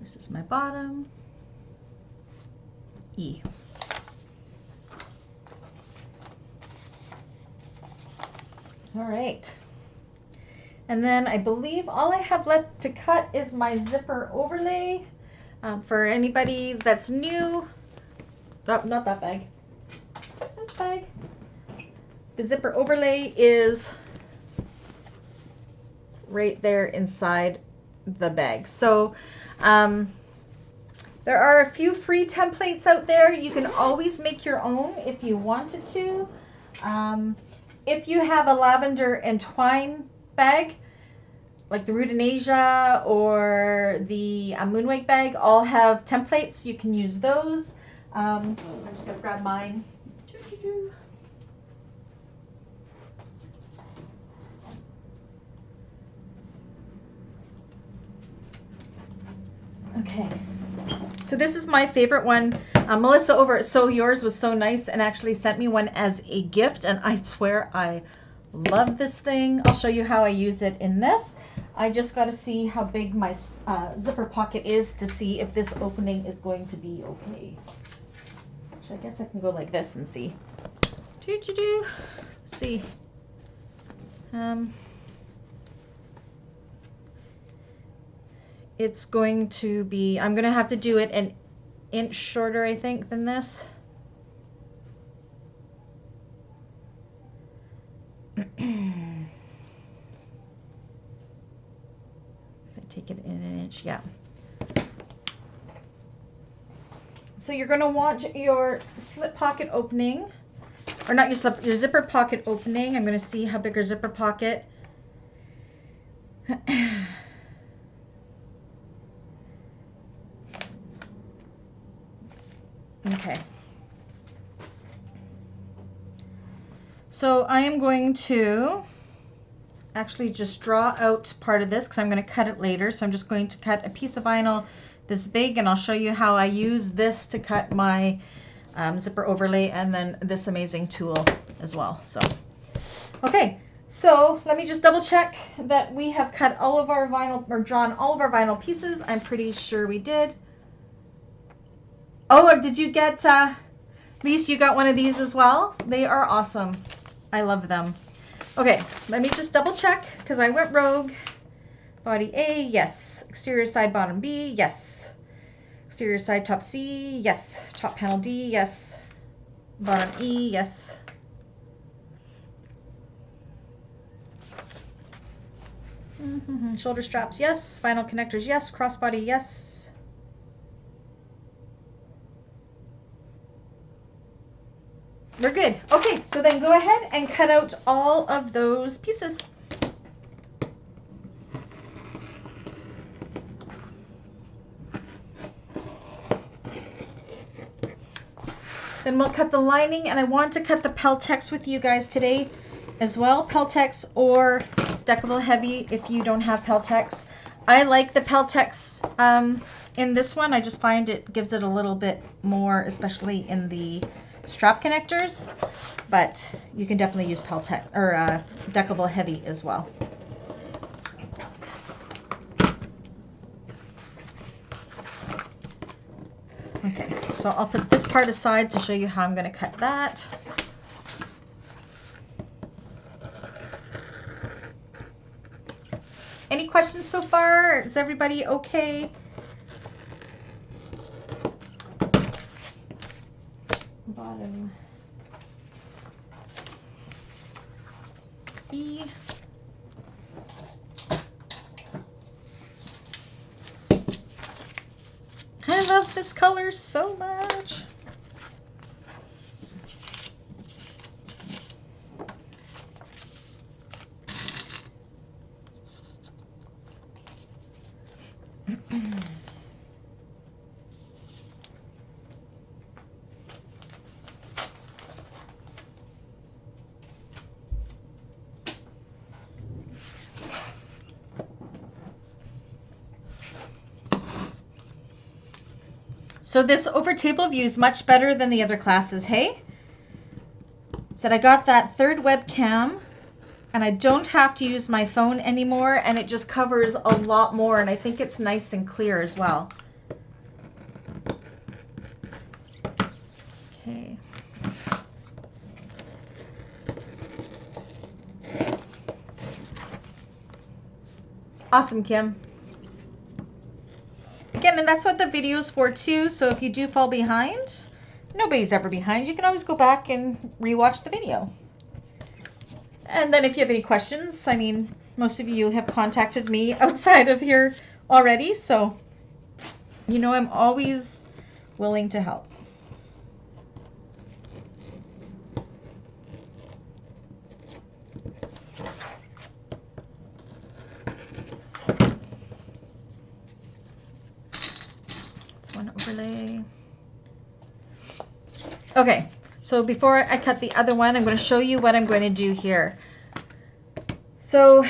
This is my bottom, E. All right. And then I believe all I have left to cut is my zipper overlay. For anybody that's new, oh, not that bag, this bag. The zipper overlay is right there inside the bag. So there are a few free templates out there. You can always make your own if you wanted to. If you have a lavender and twine bag, like the Rudinasia or the Moonwake bag, all have templates. You can use those. I'm just going to grab mine. Okay, so this is my favorite one. Melissa over at Sew Yours was so nice and actually sent me one as a gift, and I swear I love this thing. I'll show you how I use it in this. I just got to see how big my zipper pocket is to see if this opening is going to be okay. Actually, I guess I can go like this and see. Let's see. It's going to be, I'm going to have to do it an inch shorter, I think, than this. Take it in an inch, yeah. So you're going to want your slip pocket opening, or not your zipper pocket opening. I'm going to see how big our zipper pocket. Okay. So I am going to actually just draw out part of this because I'm going to cut it later. So I'm just going to cut a piece of vinyl this big, and I'll show you how I use this to cut my zipper overlay, and then this amazing tool as well. So, okay, so let me just double check that we have cut all of our vinyl, or drawn all of our vinyl pieces. I'm pretty sure we did. Oh, did you get, Lise, you got one of these as well? They are awesome. I love them. Okay, let me just double check because I went rogue. Body A, yes. Exterior side bottom B, yes. Exterior side top C, yes. Top panel D, yes. Bottom E, yes. Shoulder straps, yes. Vinyl connectors, yes. Crossbody, yes. We're good. Okay, so then go ahead and cut out all of those pieces. Then we'll cut the lining, and I want to cut the peltex with you guys today as well. Peltex or deckable heavy if you don't have peltex. I like the peltex in this one. I just find it gives it a little bit more, especially in the strap connectors, but you can definitely use peltex or deckable heavy as well. Okay, so I'll put this part aside to show you how I'm going to cut that. Any questions so far? Is everybody okay? Bottom E. I love this color so much. So this over table view is much better than the other classes, hey? Said I got that third webcam and I don't have to use my phone anymore, and it just covers a lot more, and I think it's nice and clear as well. Okay. Awesome, Kim. Again, and that's what the video is for too, so if you do fall behind, nobody's ever behind. You can always go back and rewatch the video. And then if you have any questions, I mean, most of you have contacted me outside of here already, so you know I'm always willing to help. Overlay. Okay, so before I cut the other one, I'm going to show you what I'm going to do here. So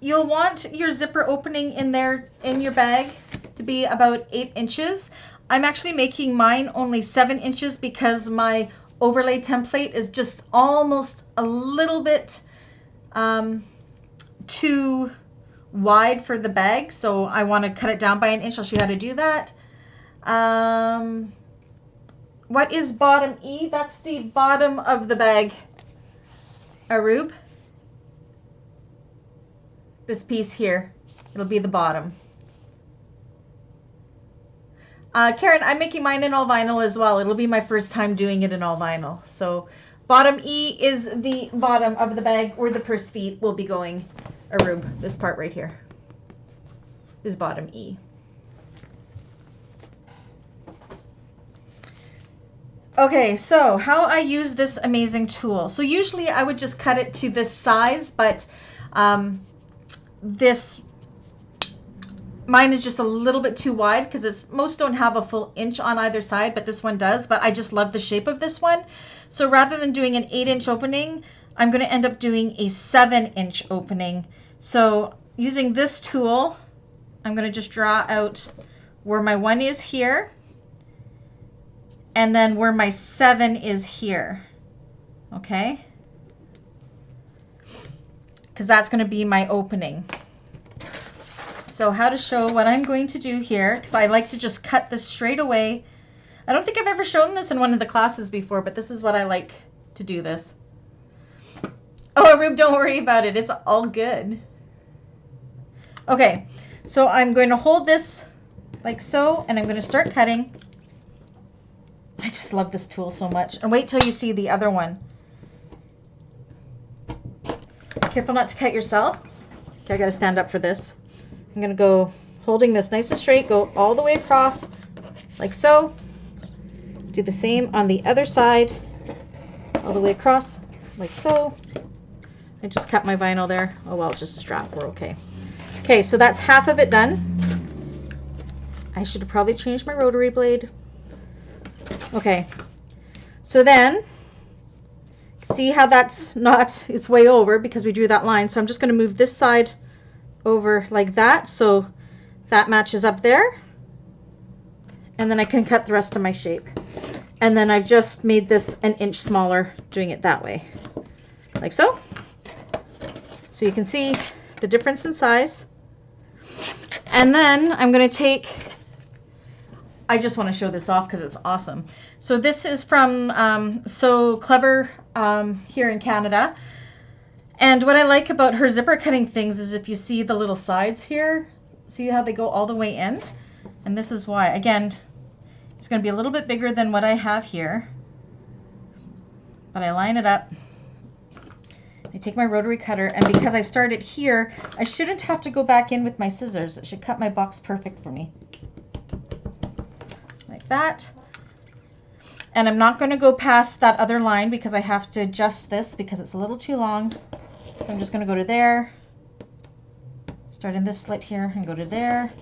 you'll want your zipper opening in there in your bag to be about 8 inches. I'm actually making mine only 7 inches because my overlay template is just almost a little bit too wide for the bag, so I want to cut it down by an inch. I'll show you how to do that. What is bottom E? That's the bottom of the bag, Arub. This piece here, it'll be the bottom. Karen, I'm making mine in all vinyl as well. It'll be my first time doing it in all vinyl. So Bottom E is the bottom of the bag where the purse feet will be going. Arub, this part right here is bottom E. Okay, so how I use this amazing tool. So usually I would just cut it to this size, but mine is just a little bit too wide because most don't have a full inch on either side, but this one does. But I just love the shape of this one. So rather than doing an 8-inch opening, I'm going to end up doing a 7-inch opening. So using this tool, I'm going to just draw out where my 1 is here, and then where my 7 is here, okay? Because that's going to be my opening. So how to show what I'm going to do here, because I like to just cut this straight away. I don't think I've ever shown this in one of the classes before, but this is what I like to do this. Oh, Rube, don't worry about it. It's all good. Okay, so I'm going to hold this like so, and I'm going to start cutting. I just love this tool so much. And wait till you see the other one. Careful not to cut yourself. Okay, I got to stand up for this. I'm going to go holding this nice and straight, go all the way across like so. Do the same on the other side, all the way across like so. I just cut my vinyl there. Oh well, it's just a strap. We're okay. Okay, so that's half of it done. I should have probably changed my rotary blade. Okay, so then see how that's not, it's way over because we drew that line. So I'm just going to move this side over like that, so that matches up there, and then I can cut the rest of my shape. And then I've just made this an inch smaller doing it that way, like so. So you can see the difference in size. And then I'm going to take, I just want to show this off because it's awesome. So this is from So Clever here in Canada. And what I like about her zipper cutting things is if you see the little sides here, see how they go all the way in? And this is why. Again, it's going to be a little bit bigger than what I have here. But I line it up. I take my rotary cutter, and because I started here, I shouldn't have to go back in with my scissors. It should cut my box perfect for me. Like that. And I'm not going to go past that other line because I have to adjust this because it's a little too long. So I'm just going to go to there, start in this slit here and go to there.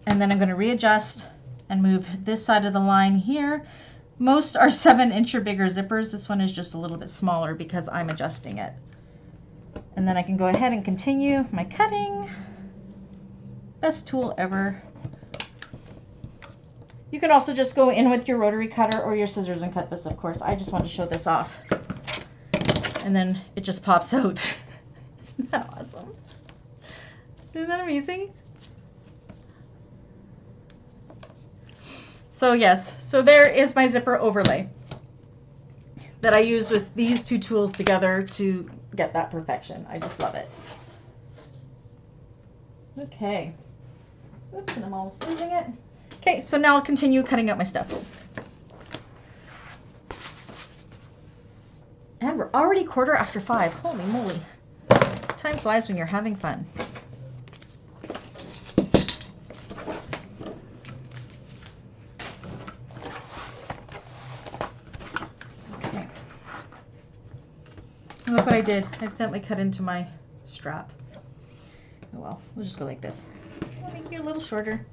And then I'm going to readjust and move this side of the line here. Most are 7-inch or bigger zippers. This one is just a little bit smaller because I'm adjusting it. And then I can go ahead and continue my cutting. Best tool ever. You can also just go in with your rotary cutter or your scissors and cut this, of course. I just want to show this off. And then it just pops out. Isn't that awesome? Isn't that amazing? So yes, so there is my zipper overlay that I use with these two tools together to get that perfection. I just love it. Okay. Oops, and I'm almost losing it. Okay, so now I'll continue cutting out my stuff. And we're already 5:15. Holy moly. Time flies when you're having fun. Okay. Look what I did. I accidentally cut into my strap. Oh well, we'll just go like this. I'll make you a little shorter.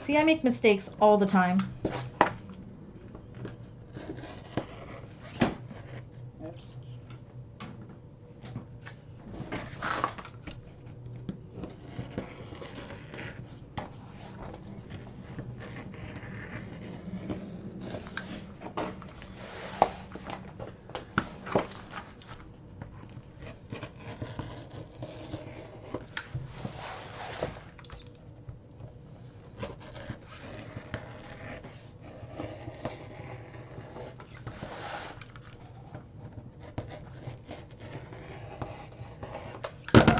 See, I make mistakes all the time. Oops.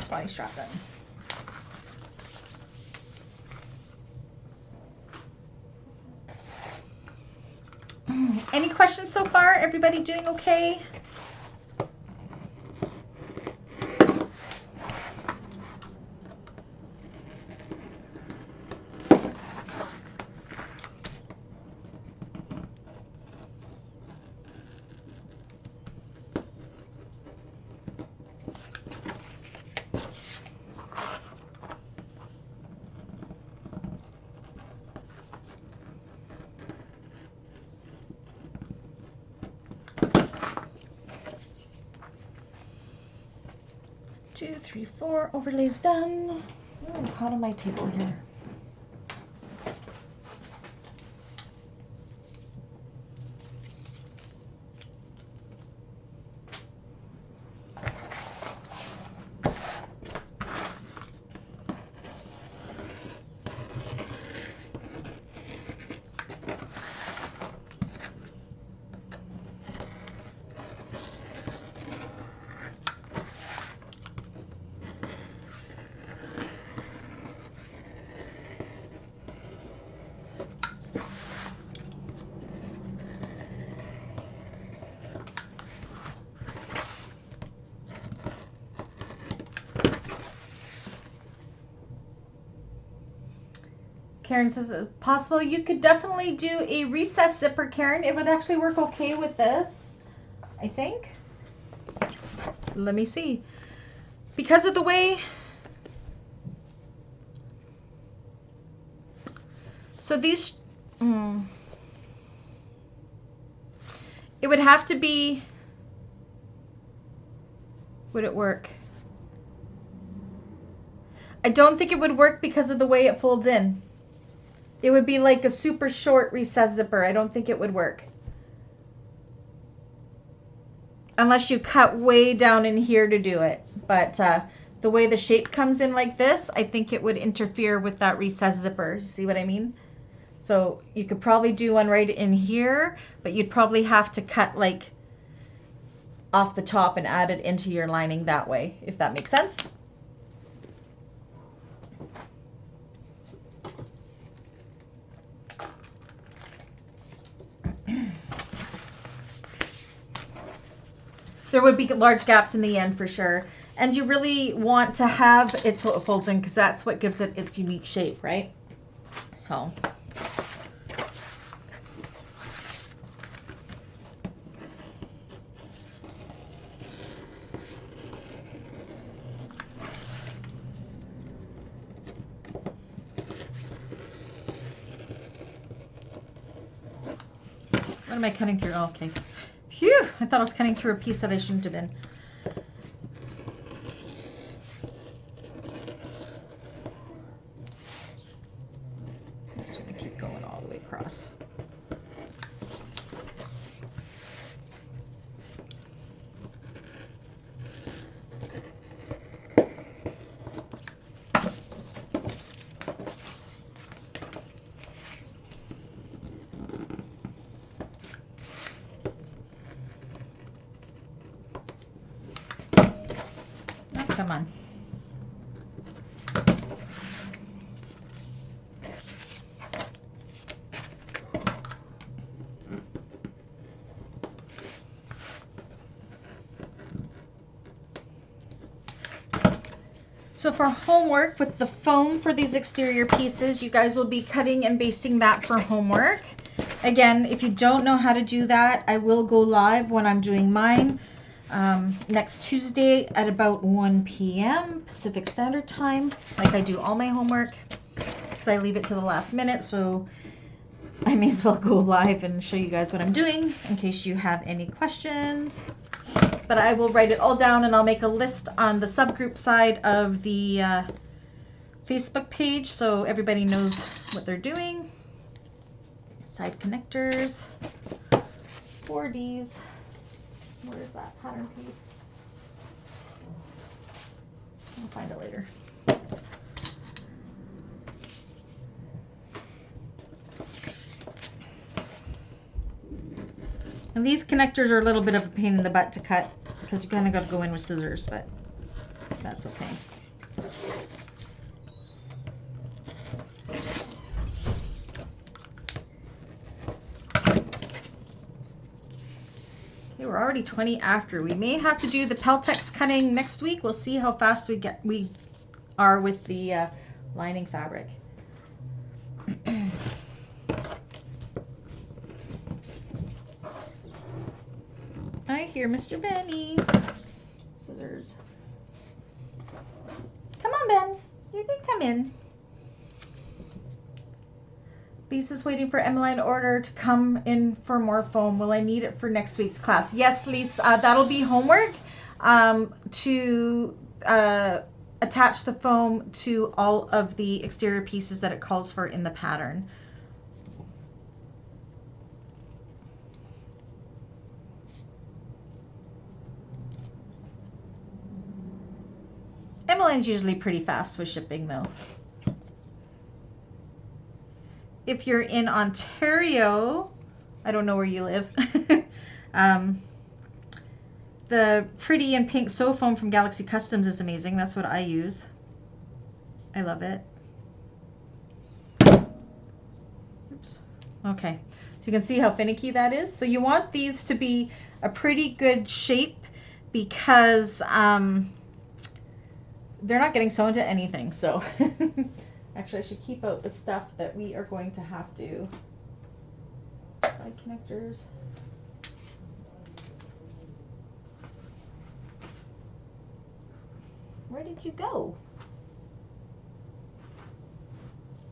Body strap done. Any questions so far? Everybody doing okay? Two, three, four overlays done. Oh, I'm caught on my table here. Karen says it's possible. You could definitely do a recessed zipper, Karen. It would actually work okay with this, I think. Let me see. Because of the way... So these... It would have to be... Would it work? I don't think it would work because of the way it folds in. It would be like a super short recessed zipper. I don't think it would work. Unless you cut way down in here to do it. But the way the shape comes in like this, I think it would interfere with that recessed zipper. See what I mean? So you could probably do one right in here, but you'd probably have to cut like off the top and add it into your lining that way, if that makes sense. There would be large gaps in the end for sure. And you really want to have it so it folds in because that's what gives it its unique shape, right? So. What am I cutting through? Oh, okay. Phew! I thought I was cutting through a piece that I shouldn't have been. I'm just gonna keep going all the way across. Come on. So for homework with the foam for these exterior pieces, you guys will be cutting and basting that for homework. Again, if you don't know how to do that, I will go live when I'm doing mine. Next Tuesday at about 1 p.m. Pacific Standard Time, like I do all my homework, because I leave it to the last minute, so I may as well go live and show you guys what I'm doing in case you have any questions. But I will write it all down and I'll make a list on the subgroup side of the Facebook page so everybody knows what they're doing. Side connectors, 4Ds. Where's that pattern piece? I'll find it later. And these connectors are a little bit of a pain in the butt to cut because you kind of got to go in with scissors, but that's okay. Okay, we're already 20 after. We may have to do the peltex cutting next week. We'll see how fast we are with the lining fabric. I hear Mr. Benny. Scissors. Come on, Ben. You can come in. Lisa's waiting for Emmeline order to come in for more foam. Will I need it for next week's class? Yes, Lisa. That'll be homework to attach the foam to all of the exterior pieces that it calls for in the pattern. Emmeline's usually pretty fast with shipping though. If you're in Ontario, I don't know where you live, the pretty and pink sew foam from Galaxy Customs is amazing. That's what I use. I love it. Oops. Okay, so you can see how finicky that is. So you want these to be a pretty good shape because they're not getting sewn to anything. So actually, I should keep out the stuff that we are going to have to. Side connectors. Where did you go?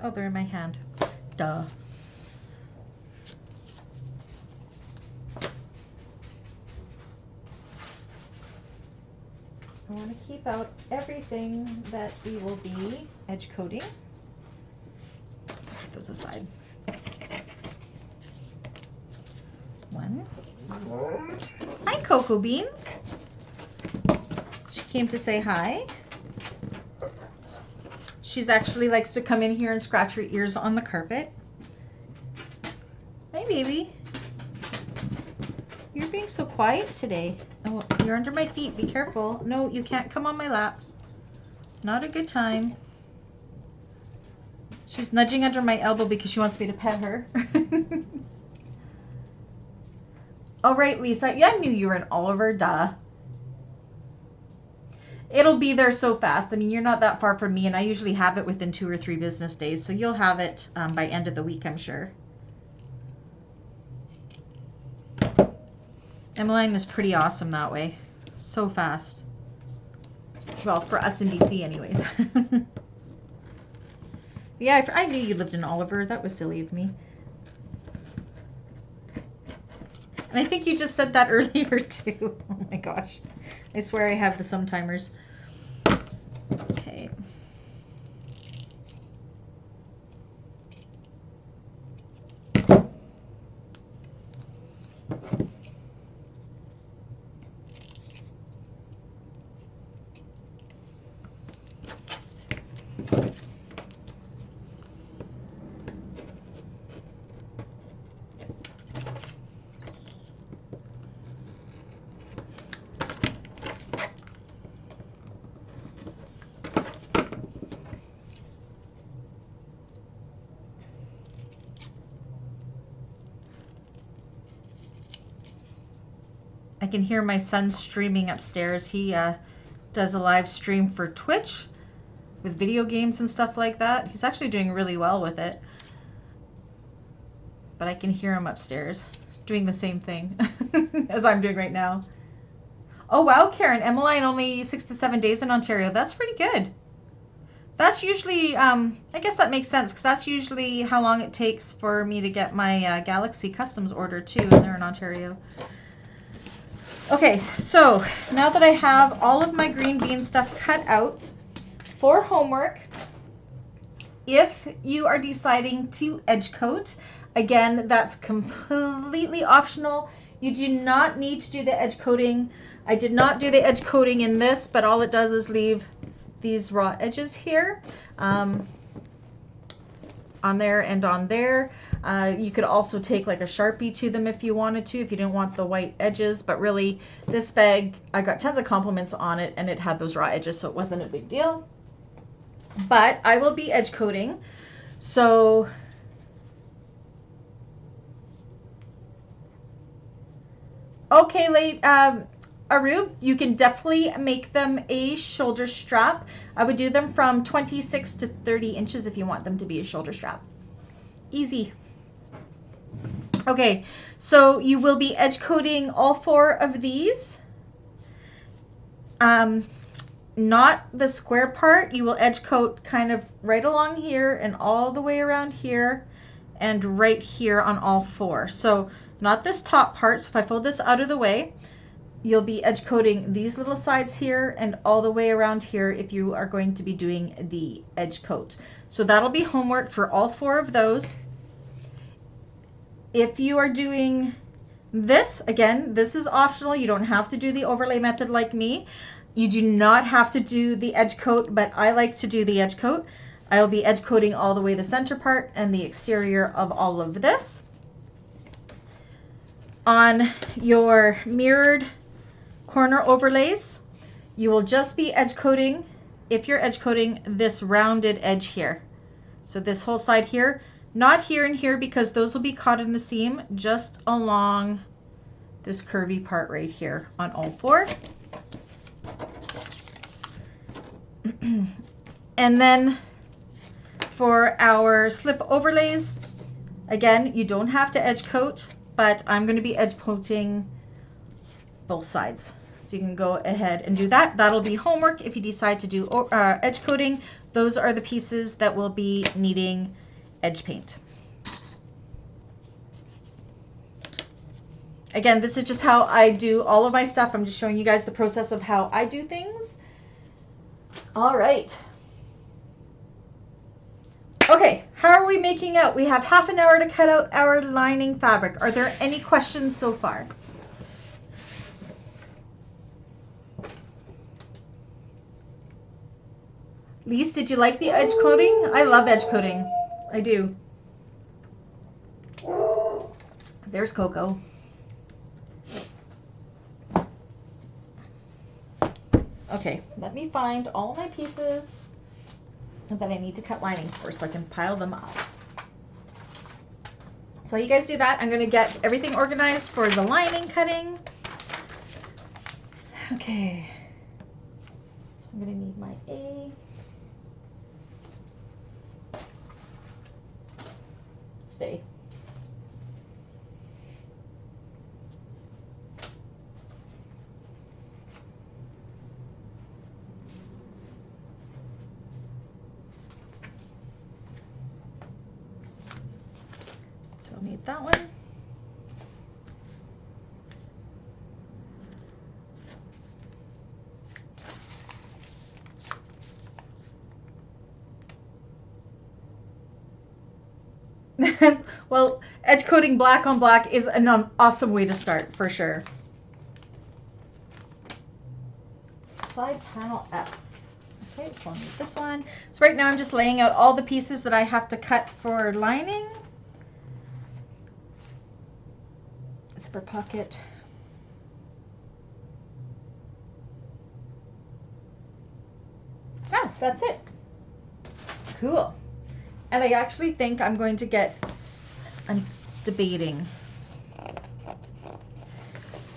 Oh, they're in my hand. Duh. I want to keep out everything that we will be edge coating. Put those aside. One. Hi, Cocoa Beans. She came to say hi. She's actually likes to come in here and scratch her ears on the carpet. Hi, baby. You're being so quiet today. Oh, you're under my feet. Be careful. No, you can't come on my lap. Not a good time. She's nudging under my elbow because she wants me to pet her. All right, Lisa. Yeah, I knew you were in Oliver. Duh. It'll be there so fast. I mean, you're not that far from me, and I usually have it within 2 or 3 business days, so you'll have it by end of the week, I'm sure. Emmeline is pretty awesome that way. So fast. Well, for us in BC anyways. Yeah, I knew you lived in Oliver. That was silly of me. And I think you just said that earlier too. Oh my gosh. I swear I have the sometimers. Okay. I can hear my son streaming upstairs. He does a live stream for Twitch with video games and stuff like that. He's actually doing really well with it. But I can hear him upstairs doing the same thing as I'm doing right now. Oh wow, Karen, Emmeline only 6 to 7 days in Ontario. That's pretty good. That's usually, I guess that makes sense because that's usually how long it takes for me to get my Galaxy Customs order too, and they're in Ontario. Okay, so now that I have all of my green bean stuff cut out for homework, if you are deciding to edge coat, again, that's completely optional. You do not need to do the edge coating. I did not do the edge coating in this, but all it does is leave these raw edges here on there and on there. You could also take like a Sharpie to them if you wanted to, if you didn't want the white edges, but really this bag, I got tons of compliments on it and it had those raw edges, so it wasn't a big deal. But I will be edge coating, so Okay, Arub, you can definitely make them a shoulder strap. I would do them from 26 to 30 inches if you want them to be a shoulder strap. Easy. Okay, so you will be edge coating all 4 of these. Not the square part. You will edge coat kind of right along here and all the way around here and right here on all 4. So not this top part. So if I fold this out of the way, you'll be edge coating these little sides here and all the way around here if you are going to be doing the edge coat. So that'll be homework for all 4 of those. If you are doing this, again, this is optional. You don't have to do the overlay method like me. You do not have to do the edge coat, but I like to do the edge coat. I will be edge coating all the way the center part and the exterior of all of this. On your mirrored corner overlays, you will just be edge coating, if you're edge coating, this rounded edge here. So this whole side here, not here and here because those will be caught in the seam, just along this curvy part right here on all 4. And then for our slip overlays, again, you don't have to edge coat, but I'm going to be edge coating both sides. So you can go ahead and do that. That'll be homework if you decide to do edge coating. Those are the pieces that will be needing edge paint. Again, this is just how I do all of my stuff. I'm just showing you guys the process of how I do things. All right. Okay, how are we making out? We have half an hour to cut out our lining fabric. Are there any questions so far? Lise, did you like the edge coating? I love edge coating. I do. There's Coco. Okay, let me find all my pieces that I need to cut lining for so I can pile them up. So while you guys do that, I'm going to get everything organized for the lining cutting. Okay. So I'm going to need my A. Stay. So I'll need that one. Well, edge coating black on black is an awesome way to start, for sure. Side panel F. Okay, so I'll need this one. So right now I'm just laying out all the pieces that I have to cut for lining. Zipper pocket. Ah, that's it. Cool. And I actually think I'm going to get, I'm debating.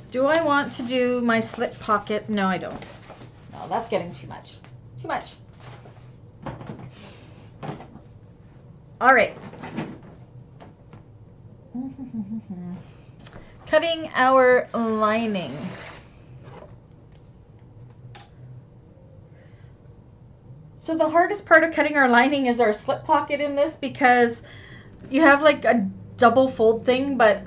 Do I want to do my slip pocket? No, I don't. No, that's getting too much. Too much. All right. Cutting our lining. So the hardest part of cutting our lining is our slip pocket in this because you have like a double fold thing, but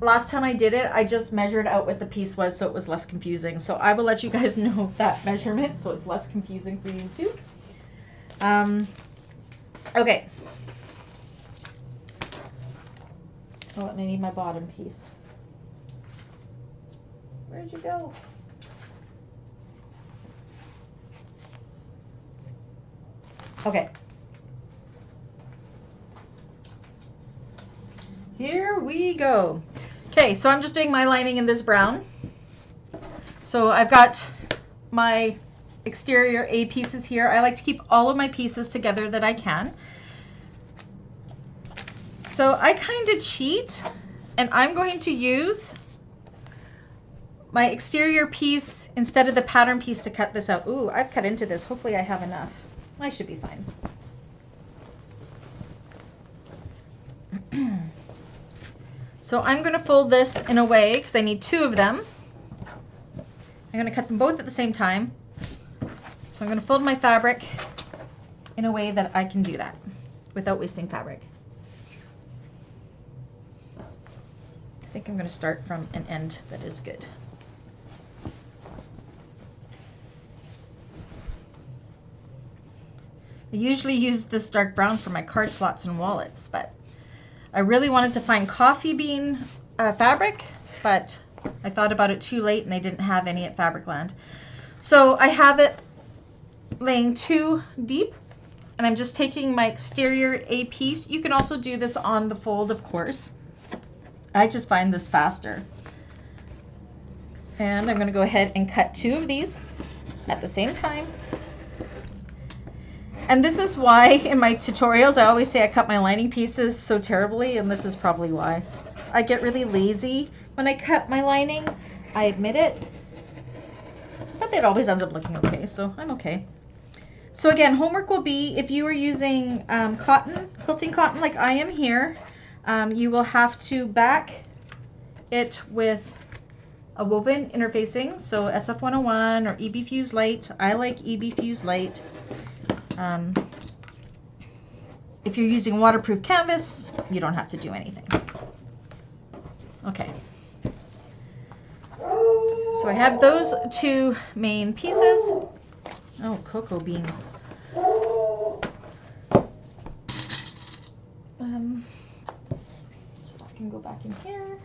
last time I did it, I just measured out what the piece was so it was less confusing. So I will let you guys know that measurement so it's less confusing for you too. Okay. Oh, and I need my bottom piece. Where'd you go? Okay. Here we go. Okay, so I'm just doing my lining in this brown. So I've got my exterior A pieces here. I like to keep all of my pieces together that I can. So I kind of cheat, and I'm going to use my exterior piece instead of the pattern piece to cut this out. Ooh, I've cut into this. Hopefully I have enough. I should be fine. So I'm going to fold this in a way, because I need 2 of them. I'm going to cut them both at the same time. So I'm going to fold my fabric in a way that I can do that without wasting fabric. I think I'm going to start from an end that is good. I usually use this dark brown for my card slots and wallets, but I really wanted to find coffee bean fabric, but I thought about it too late and they didn't have any at Fabricland. So I have it laying 2 deep, and I'm just taking my exterior A piece. You can also do this on the fold, of course. I just find this faster. And I'm going to go ahead and cut 2 of these at the same time. And this is why in my tutorials I always say I cut my lining pieces so terribly, and this is probably why. I get really lazy when I cut my lining, I admit it, but it always ends up looking okay, so I'm okay. So again, homework will be, if you are using cotton, quilting cotton like I am here, you will have to back it with a woven interfacing, so SF101 or EB Fuse Light. I like EB Fuse Light. If you're using waterproof canvas, you don't have to do anything. Okay. So I have those 2 main pieces. Oh, cocoa beans. So I can go back in here.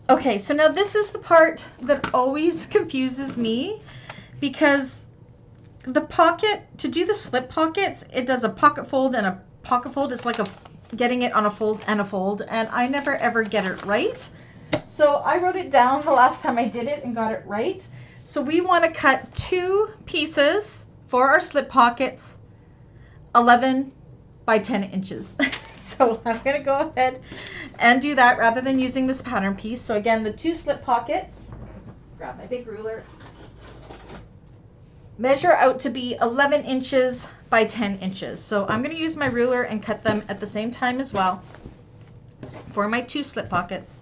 Okay, so now this is the part that always confuses me, because the pocket, to do the slip pockets, it does a pocket fold and a pocket fold. It's like getting it on a fold, and I never ever get it right. So I wrote it down the last time I did it and got it right. So we want to cut 2 pieces for our slip pockets, 11 by 10 inches. So I'm going to go ahead and do that rather than using this pattern piece. So again, the 2 slip pockets, grab my big ruler, measure out to be 11 inches by 10 inches. So I'm going to use my ruler and cut them at the same time as well for my 2 slip pockets.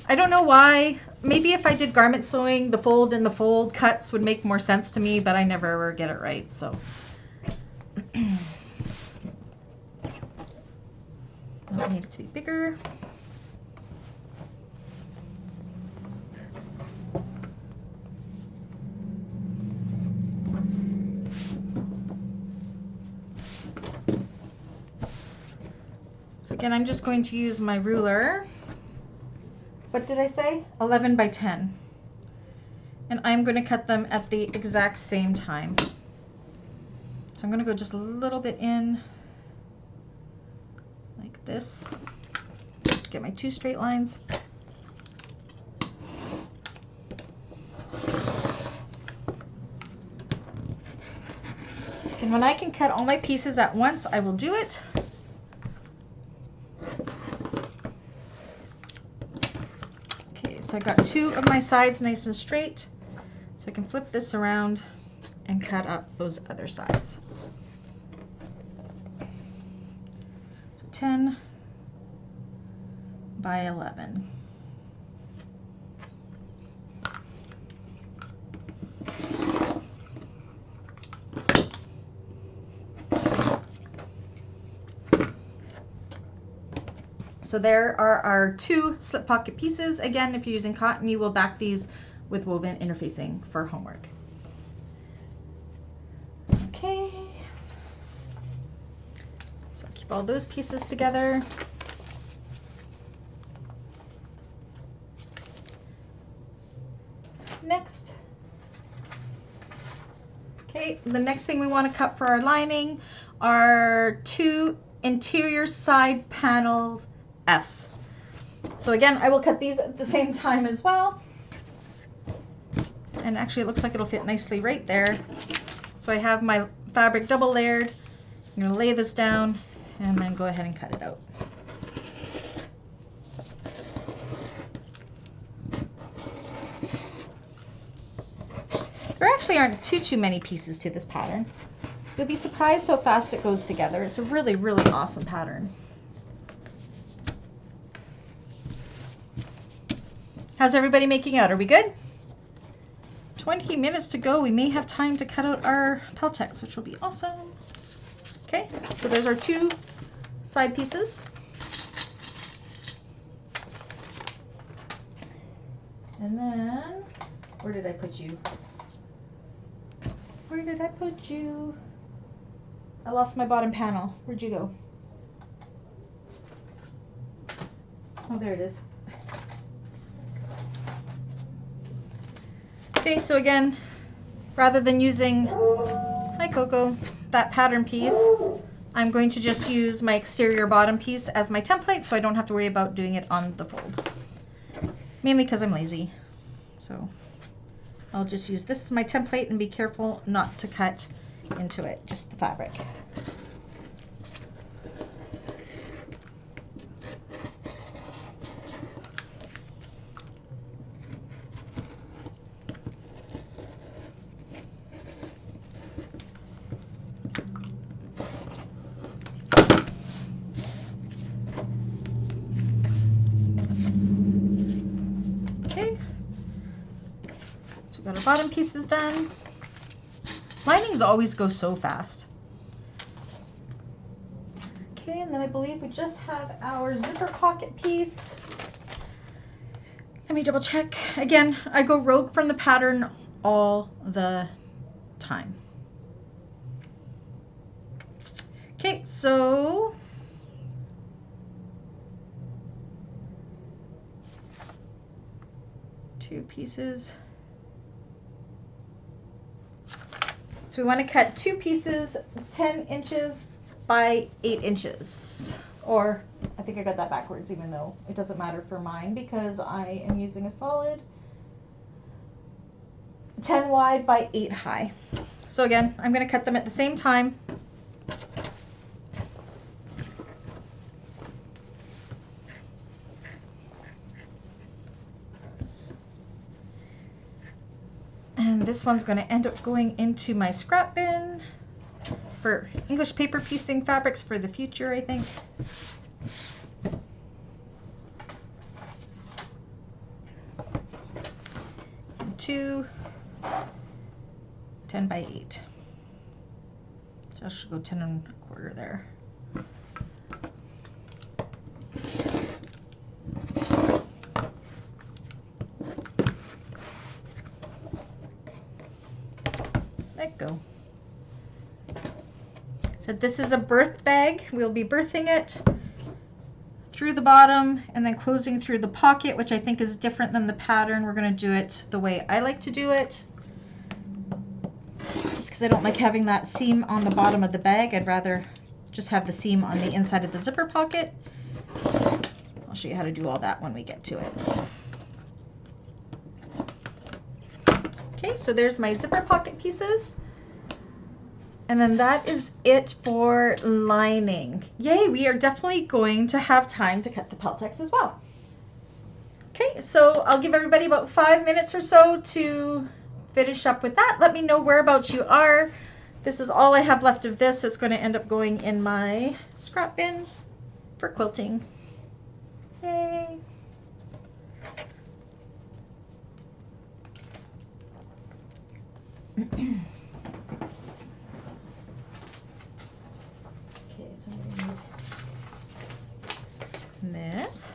I don't know why. Maybe if I did garment sewing, the fold and the fold cuts would make more sense to me, but I never ever get it right. So I need it to be bigger. So again, I'm just going to use my ruler. What did I say? 11 by 10. And I'm going to cut them at the exact same time. So I'm going to go just a little bit in like this. Get my 2 straight lines. And when I can cut all my pieces at once, I will do it. So I got 2 of my sides nice and straight, so I can flip this around and cut up those other sides. So 10 by 11. So there are our 2 slip pocket pieces. Again, if you're using cotton, you will back these with woven interfacing for homework. Okay. So keep all those pieces together. Next. Okay, the next thing we want to cut for our lining are 2 interior side panels F's. So again, I will cut these at the same time as well. And actually it looks like it'll fit nicely right there. So I have my fabric double layered. I'm going to lay this down and then go ahead and cut it out. There actually aren't too many pieces to this pattern. You'll be surprised how fast it goes together. It's a really, really awesome pattern. How's everybody making out? Are we good? 20 minutes to go. We may have time to cut out our peltex, which will be awesome. Okay, so there's our 2 side pieces. And then, where did I put you? Where did I put you? I lost my bottom panel. Where'd you go? Oh, there it is. Okay, so again, rather than using, hi Coco, that pattern piece, I'm going to just use my exterior bottom piece as my template so I don't have to worry about doing it on the fold. Mainly because I'm lazy. So I'll just use this as my template and be careful not to cut into it, just the fabric. Got our bottom pieces done. Linings always go so fast. Okay, and then I believe we just have our zipper pocket piece. Let me double check. Again, I go rogue from the pattern all the time. Okay, so two pieces. So we want to cut 2 pieces 10 inches by 8 inches. Or, I think I got that backwards, even though it doesn't matter for mine because I am using a solid 10 wide by 8 high. So again, I'm going to cut them at the same time. And this one's going to end up going into my scrap bin for English paper piecing fabrics for the future, I think. And 2 10 by 8. So I should go 10 1/4 there. Let go. So this is a birth bag. We'll be birthing it through the bottom and then closing through the pocket, which I think is different than the pattern. We're going to do it the way I like to do it. Just because I don't like having that seam on the bottom of the bag. I'd rather just have the seam on the inside of the zipper pocket. I'll show you how to do all that when we get to it. Okay, so there's my zipper pocket pieces. And then that is it for lining. Yay, we are definitely going to have time to cut the peltex as well. Okay, so I'll give everybody about 5 minutes or so to finish up with that. Let me know whereabouts you are. This is all I have left of this. It's going to end up going in my scrap bin for quilting. Yay. This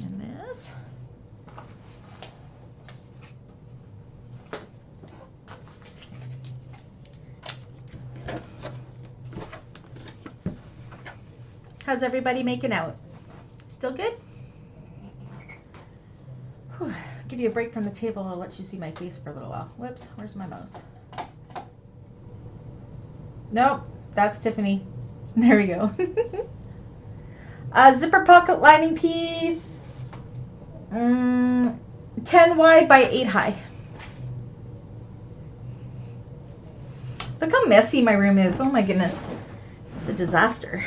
and this. How's everybody making out? Still good? Whew. Give you a break from the table. I'll let you see my face for a little while. Whoops, where's my mouse? Nope, that's Tiffany. There we go. Zipper pocket lining piece, 10 wide by 8 high. Look how messy my room is. Oh my goodness. It's a disaster.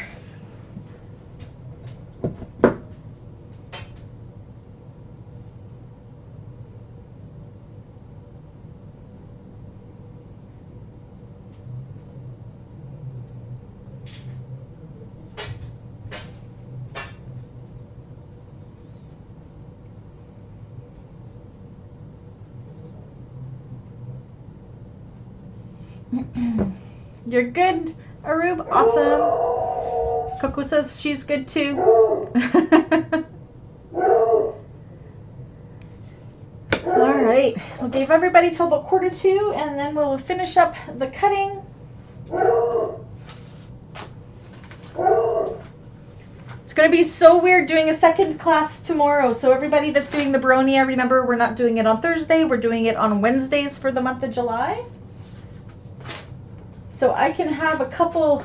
You're good, Arub. Awesome. Coco says she's good too. All right. We'll give everybody till about 1:45, and then we'll finish up the cutting. It's going to be so weird doing a second class tomorrow. So everybody that's doing the Baronia, remember we're not doing it on Thursday. We're doing it on Wednesdays for the month of July. So I can have a couple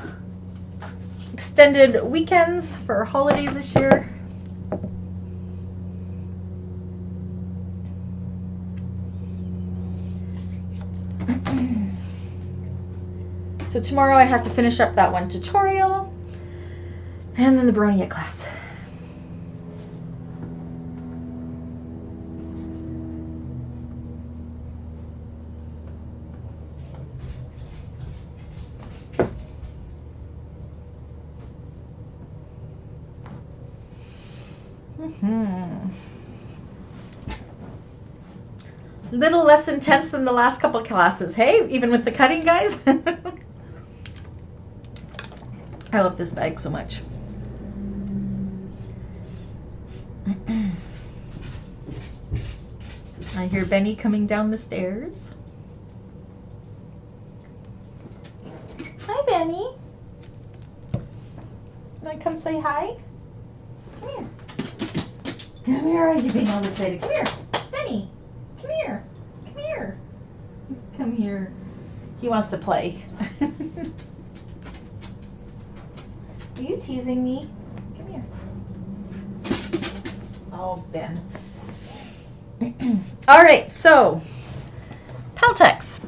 extended weekends for holidays this year. So tomorrow I have to finish up that one tutorial and then the Baronia class. Little less intense than the last couple classes, hey? Even with the cutting, guys? I love this bag so much. I hear Benny coming down the stairs. Hi, Benny. Can I come say hi? Come here. Come here. Are you being all excited? Come here. Benny. Come here. Come here. Come here. He wants to play. Are you teasing me? Come here. Oh, Ben. All right, so peltex.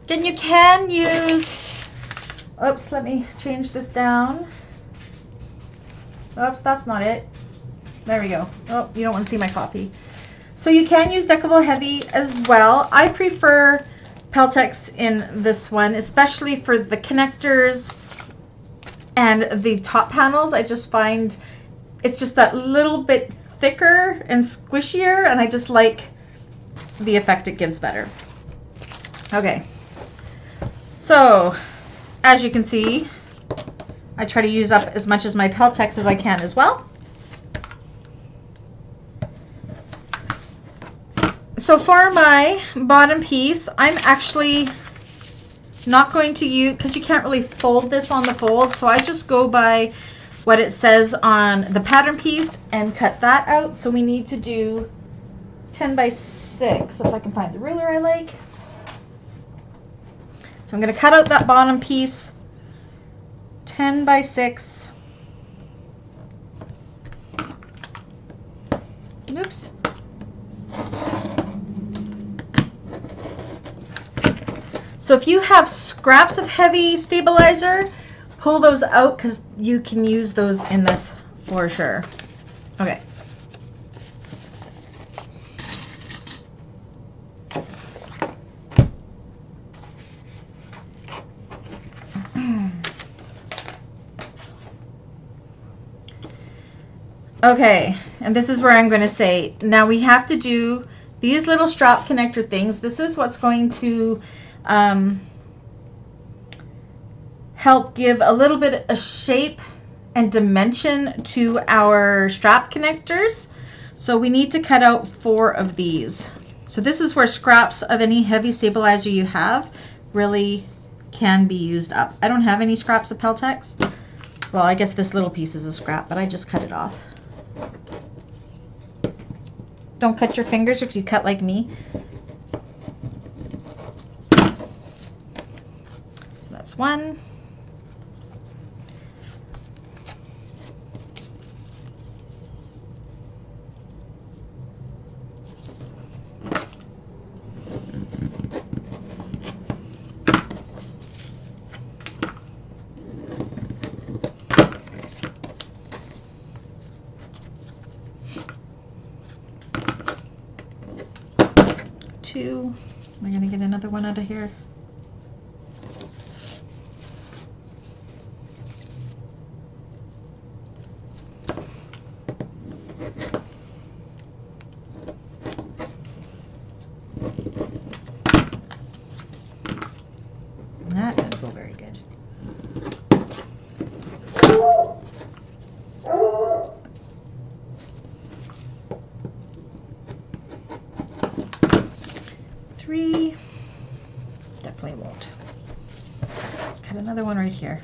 Then you can use, oops, let me change this down. Oops, that's not it. There we go. Oh, you don't want to see my coffee. So you can use deckable heavy as well. I prefer peltex in this one, especially for the connectors and the top panels. I just find it's just that little bit thicker and squishier, and I just like the effect it gives better. Okay, so as you can see, I try to use up as much as my peltex as I can as well. So for my bottom piece, I'm actually not going to use, because you can't really fold this on the fold, so I just go by what it says on the pattern piece and cut that out. So we need to do 10 by 6, if I can find the ruler I like. So I'm going to cut out that bottom piece 10 by 6. Oops. So if you have scraps of heavy stabilizer, pull those out because you can use those in this for sure. Okay. Okay, and this is where I'm going to say, now we have to do these little strap connector things. This is what's going to help give a little bit of shape and dimension to our strap connectors. So we need to cut out 4 of these. So this is where scraps of any heavy stabilizer you have really can be used up. I don't have any scraps of peltex. Well, I guess this little piece is a scrap, but I just cut it off. Don't cut your fingers if you cut like me. So that's 1. 2. We're going to get another one out of here. That doesn't go very good. Definitely won't. Cut another one right here.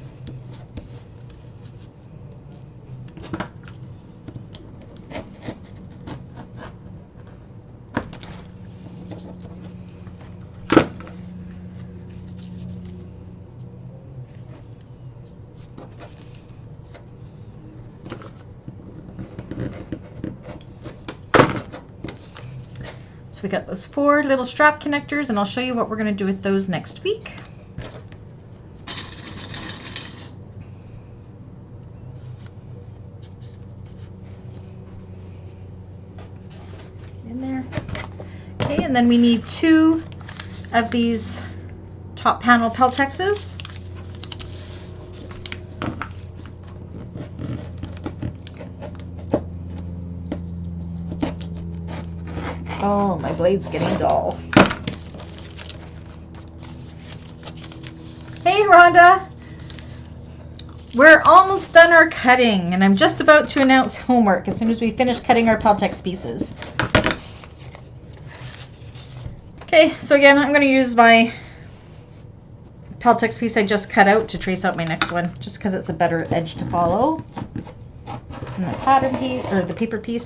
We got those 4 little strap connectors, and I'll show you what we're going to do with those next week. In there. Okay, and then we need 2 of these top panel peltexes. Oh, my blade's getting dull. Hey, Rhonda. We're almost done our cutting, and I'm just about to announce homework as soon as we finish cutting our peltex pieces. Okay, so again, I'm going to use my peltex piece I just cut out to trace out my next one, just because it's a better edge to follow. And the pattern piece, or the paper piece.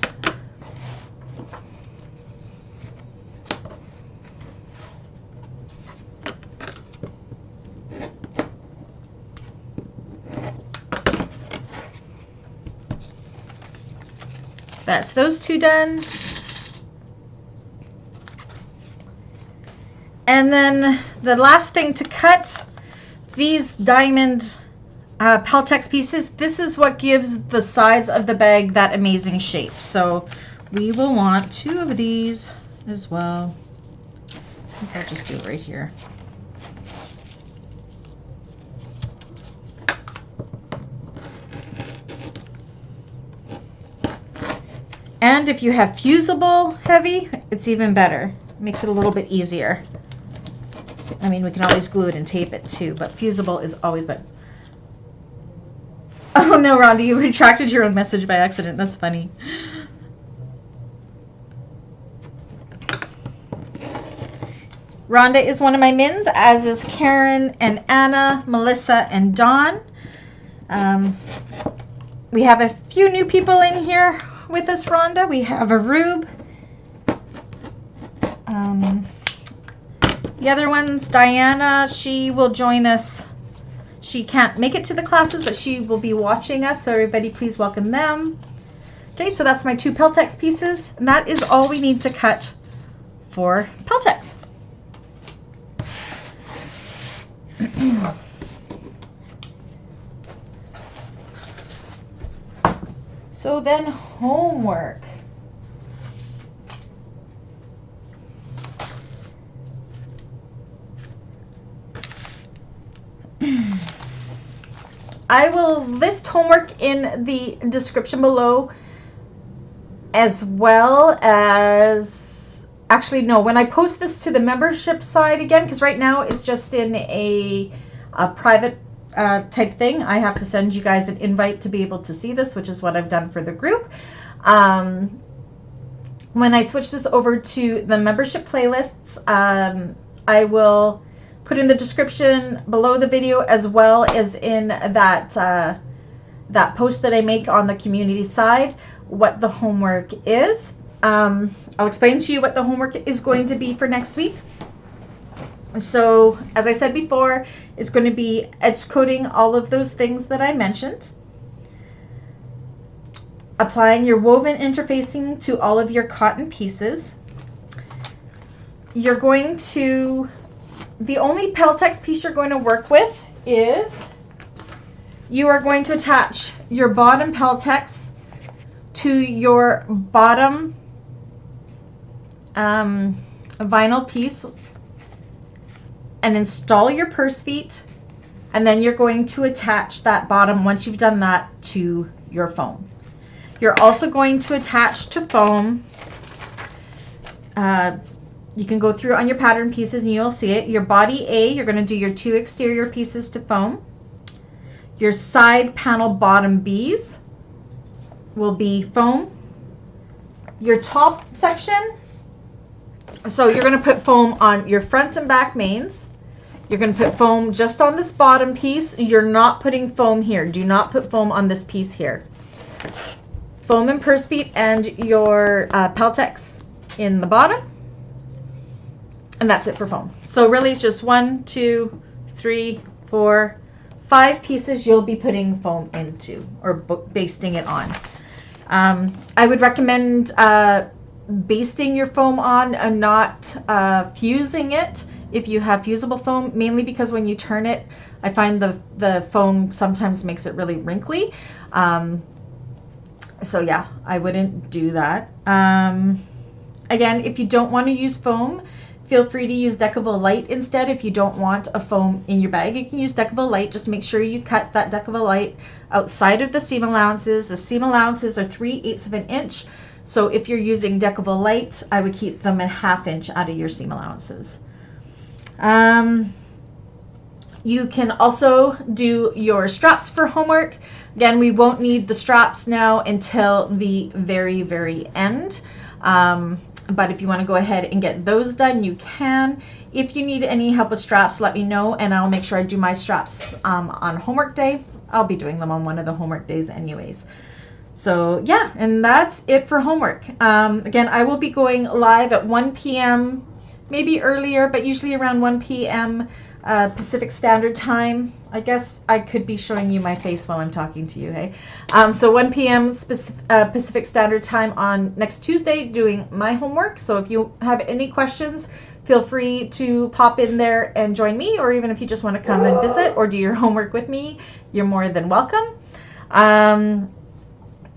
That's those 2 done. And then the last thing to cut, these diamond peltex pieces, this is what gives the sides of the bag that amazing shape. So we will want 2 of these as well. I think I'll just do it right here. And if you have fusible heavy, it's even better. It makes it a little bit easier. I mean, we can always glue it and tape it too, but fusible is always better. Oh no, Rhonda, you retracted your own message by accident. That's funny. Rhonda is one of my mins, as is Karen and Anna, Melissa, and Dawn. We have a few new people in here with us, Rhonda. We have a Rube. The other one's Diana. She will join us. She can't make it to the classes, but she will be watching us, so everybody please welcome them. Okay, so that's my 2 peltex pieces, and that is all we need to cut for peltex. So then homework. I will list homework in the description below, as well as, actually no, when I post this to the membership side again, because right now it's just in a private type thing. I have to send you guys an invite to be able to see this, which is what I've done for the group. When I switch this over to the membership playlists, I will put in the description below the video, as well as in that that post that I make on the community side, what the homework is. I'll explain to you what the homework is going to be for next week. So, as I said before, it's going to be edge coating all of those things that I mentioned, applying your woven interfacing to all of your cotton pieces. You're going to, the only peltex piece you're going to work with is, you are going to attach your bottom peltex to your bottom vinyl piece and install your purse feet, and then you're going to attach that bottom, once you've done that, to your foam. You're also going to attach to foam, you can go through on your pattern pieces and you'll see it. Your body A, you're going to do your 2 exterior pieces to foam. Your side panel bottom Bs will be foam. Your top section, so you're going to put foam on your front and back mains. You're going to put foam just on this bottom piece. You're not putting foam here. Do not put foam on this piece here. Foam and purse feet and your peltex in the bottom. And that's it for foam. So really it's just 1, 2, 3, 4, 5 pieces you'll be putting foam into, or basting it on. I would recommend basting your foam on and not fusing it if you have fusible foam, mainly because when you turn it, I find the foam sometimes makes it really wrinkly. So yeah, I wouldn't do that. Again, if you don't want to use foam, feel free to use Deckable Light instead. If you don't want a foam in your bag, you can use Deckable Light. Just make sure you cut that Deckable Light outside of the seam allowances. The seam allowances are 3/8 of an inch. So if you're using Deckable Light, I would keep them a 1/2 inch out of your seam allowances. You can also do your straps for homework. Again, we won't need the straps now until the very, very end. But if you want to go ahead and get those done, you can. If you need any help with straps, let me know, and I'll make sure I do my straps on homework day. I'll be doing them on one of the homework days anyways. So yeah, and that's it for homework. Again, I will be going live at 1 p.m., maybe earlier, but usually around 1 p.m. Pacific Standard Time. I guess I could be showing you my face while I'm talking to you, hey? So 1 p.m. Pacific Standard Time on next Tuesday doing my homework. So if you have any questions, feel free to pop in there and join me, or even if you just want to come and visit or do your homework with me, you're more than welcome.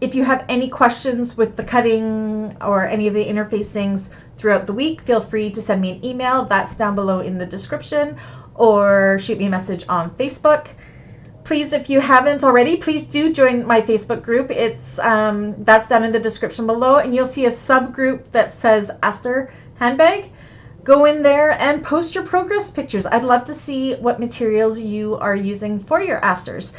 If you have any questions with the cutting or any of the interfacings throughout the week, feel free to send me an email. That's down below in the description, or shoot me a message on Facebook. Please, if you haven't already, please do join my Facebook group. It's that's down in the description below, and you'll see a subgroup that says Aster handbag. Go in there and post your progress pictures. I'd love to see what materials you are using for your Asters.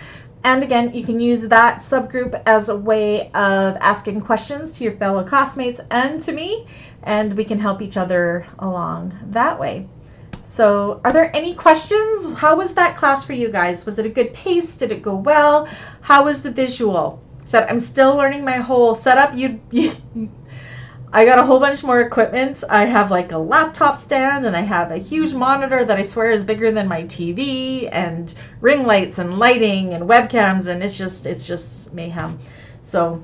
And again, you can use that subgroup as a way of asking questions to your fellow classmates and to me, and we can help each other along that way. So are there any questions? How was that class for you guys? Was it a good pace? Did it go well? How was the visual? So I'm still learning my whole setup. I got a whole bunch more equipment. I have like a laptop stand, and I have a huge monitor that I swear is bigger than my TV, and ring lights and lighting and webcams, and it's just mayhem. So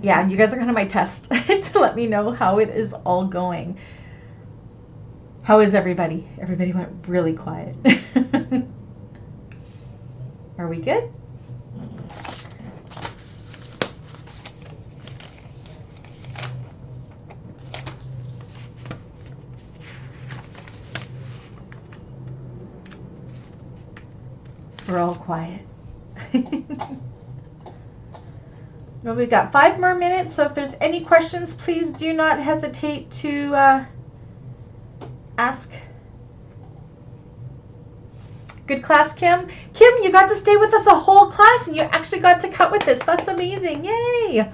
yeah, you guys are kind of my test to let me know how it is all going. How is everybody? Everybody went really quiet. Are we good? We're all quiet. Well, we've got 5 more minutes, so if there's any questions, please do not hesitate to ask. Good class, Kim. Kim, you got to stay with us a whole class, and you actually got to cut with us. That's amazing. Yay!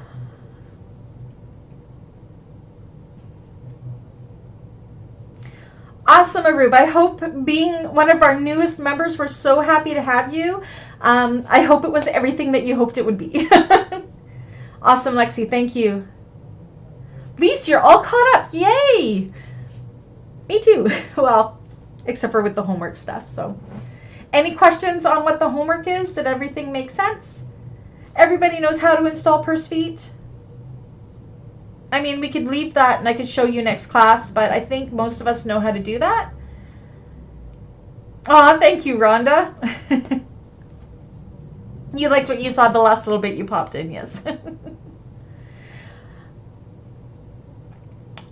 Awesome, Arub. I hope, being one of our newest members, we're so happy to have you. I hope it was everything that you hoped it would be. Awesome, Lexi. Thank you. Lise, you're all caught up. Yay! Me too. Well, except for with the homework stuff. So, any questions on what the homework is? Did everything make sense? Everybody knows how to install purse feet? I mean, we could leave that and I could show you next class, but I think most of us know how to do that. Aw, thank you, Rhonda. You liked what you saw the last little bit you popped in, yes.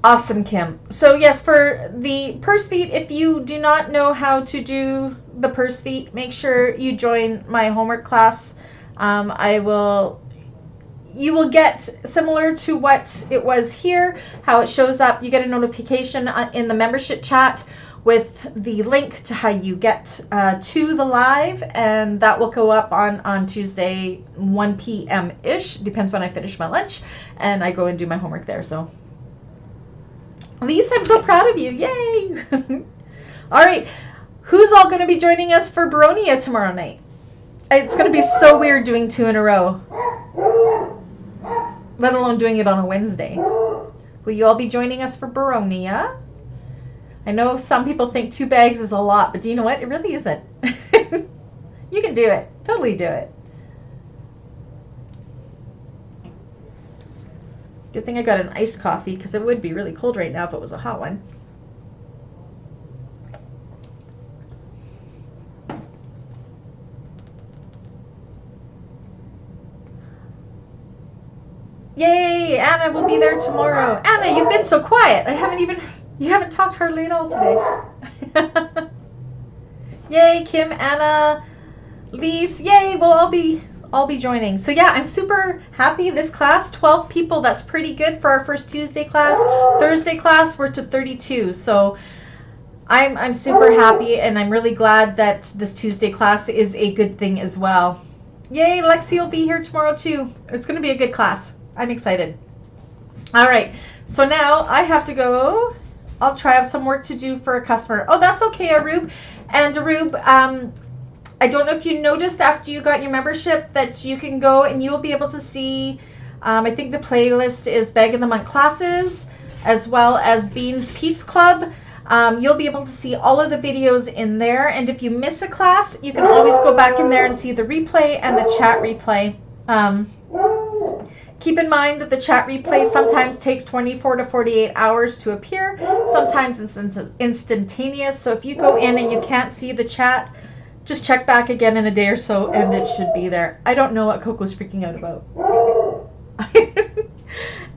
Awesome, Kim. So yes, for the purse feet, if you do not know how to do the purse feet, make sure you join my homework class. You will get similar to what it was here, how it shows up. You get a notification in the membership chat with the link to how you get to the live, and that will go up on Tuesday 1 p.m. ish, depends when I finish my lunch, and I go and do my homework there. So Lise, I'm so proud of you. Yay! All right, who's all going to be joining us for Baronia tomorrow night? It's going to be so weird doing 2 in a row, let alone doing it on a Wednesday. Will you all be joining us for Baronia? I know some people think 2 bags is a lot, but do you know what? It really isn't. You can do it. Totally do it. Good thing I got an iced coffee, because it would be really cold right now if it was a hot one. Yay! Anna will be there tomorrow. Anna, you've been so quiet. You haven't talked hardly at all today. Yay, Kim, Anna, Lise. Yay, we'll all be joining. So yeah, I'm super happy. This class, 12 people, that's pretty good for our first Tuesday class. Thursday class, we're to 32. So I'm super happy, and I'm really glad that this Tuesday class is a good thing as well. Yay, Lexi will be here tomorrow too. It's going to be a good class. I'm excited. All right, so now I have to go. I'll try have some work to do for a customer. Oh, that's okay, Arub. And Arub, I don't know if you noticed after you got your membership that you can go and you will be able to see, I think the playlist is Bag of the Month classes, as well as Beans Peeps Club. You'll be able to see all of the videos in there. And if you miss a class, you can always go back in there and see the replay and the chat replay. Keep in mind that the chat replay sometimes takes 24 to 48 hours to appear. Sometimes it's instantaneous. So if you go in and you can't see the chat, just check back again in a day or so and it should be there. I don't know what Coco's freaking out about.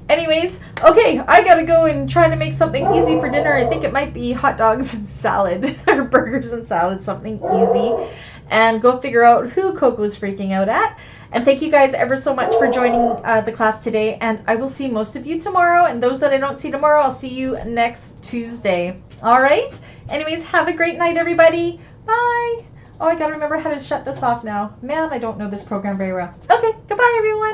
Anyways, okay, I gotta go and try to make something easy for dinner. I think it might be hot dogs and salad, or burgers and salad, something easy. And go figure out who Coco's freaking out at. And thank you guys ever so much for joining the class today. And I will see most of you tomorrow. And those that I don't see tomorrow, I'll see you next Tuesday. All right? Anyways, have a great night, everybody. Bye. Oh, I gotta remember how to shut this off now. Man, I don't know this program very well. Okay, goodbye, everyone.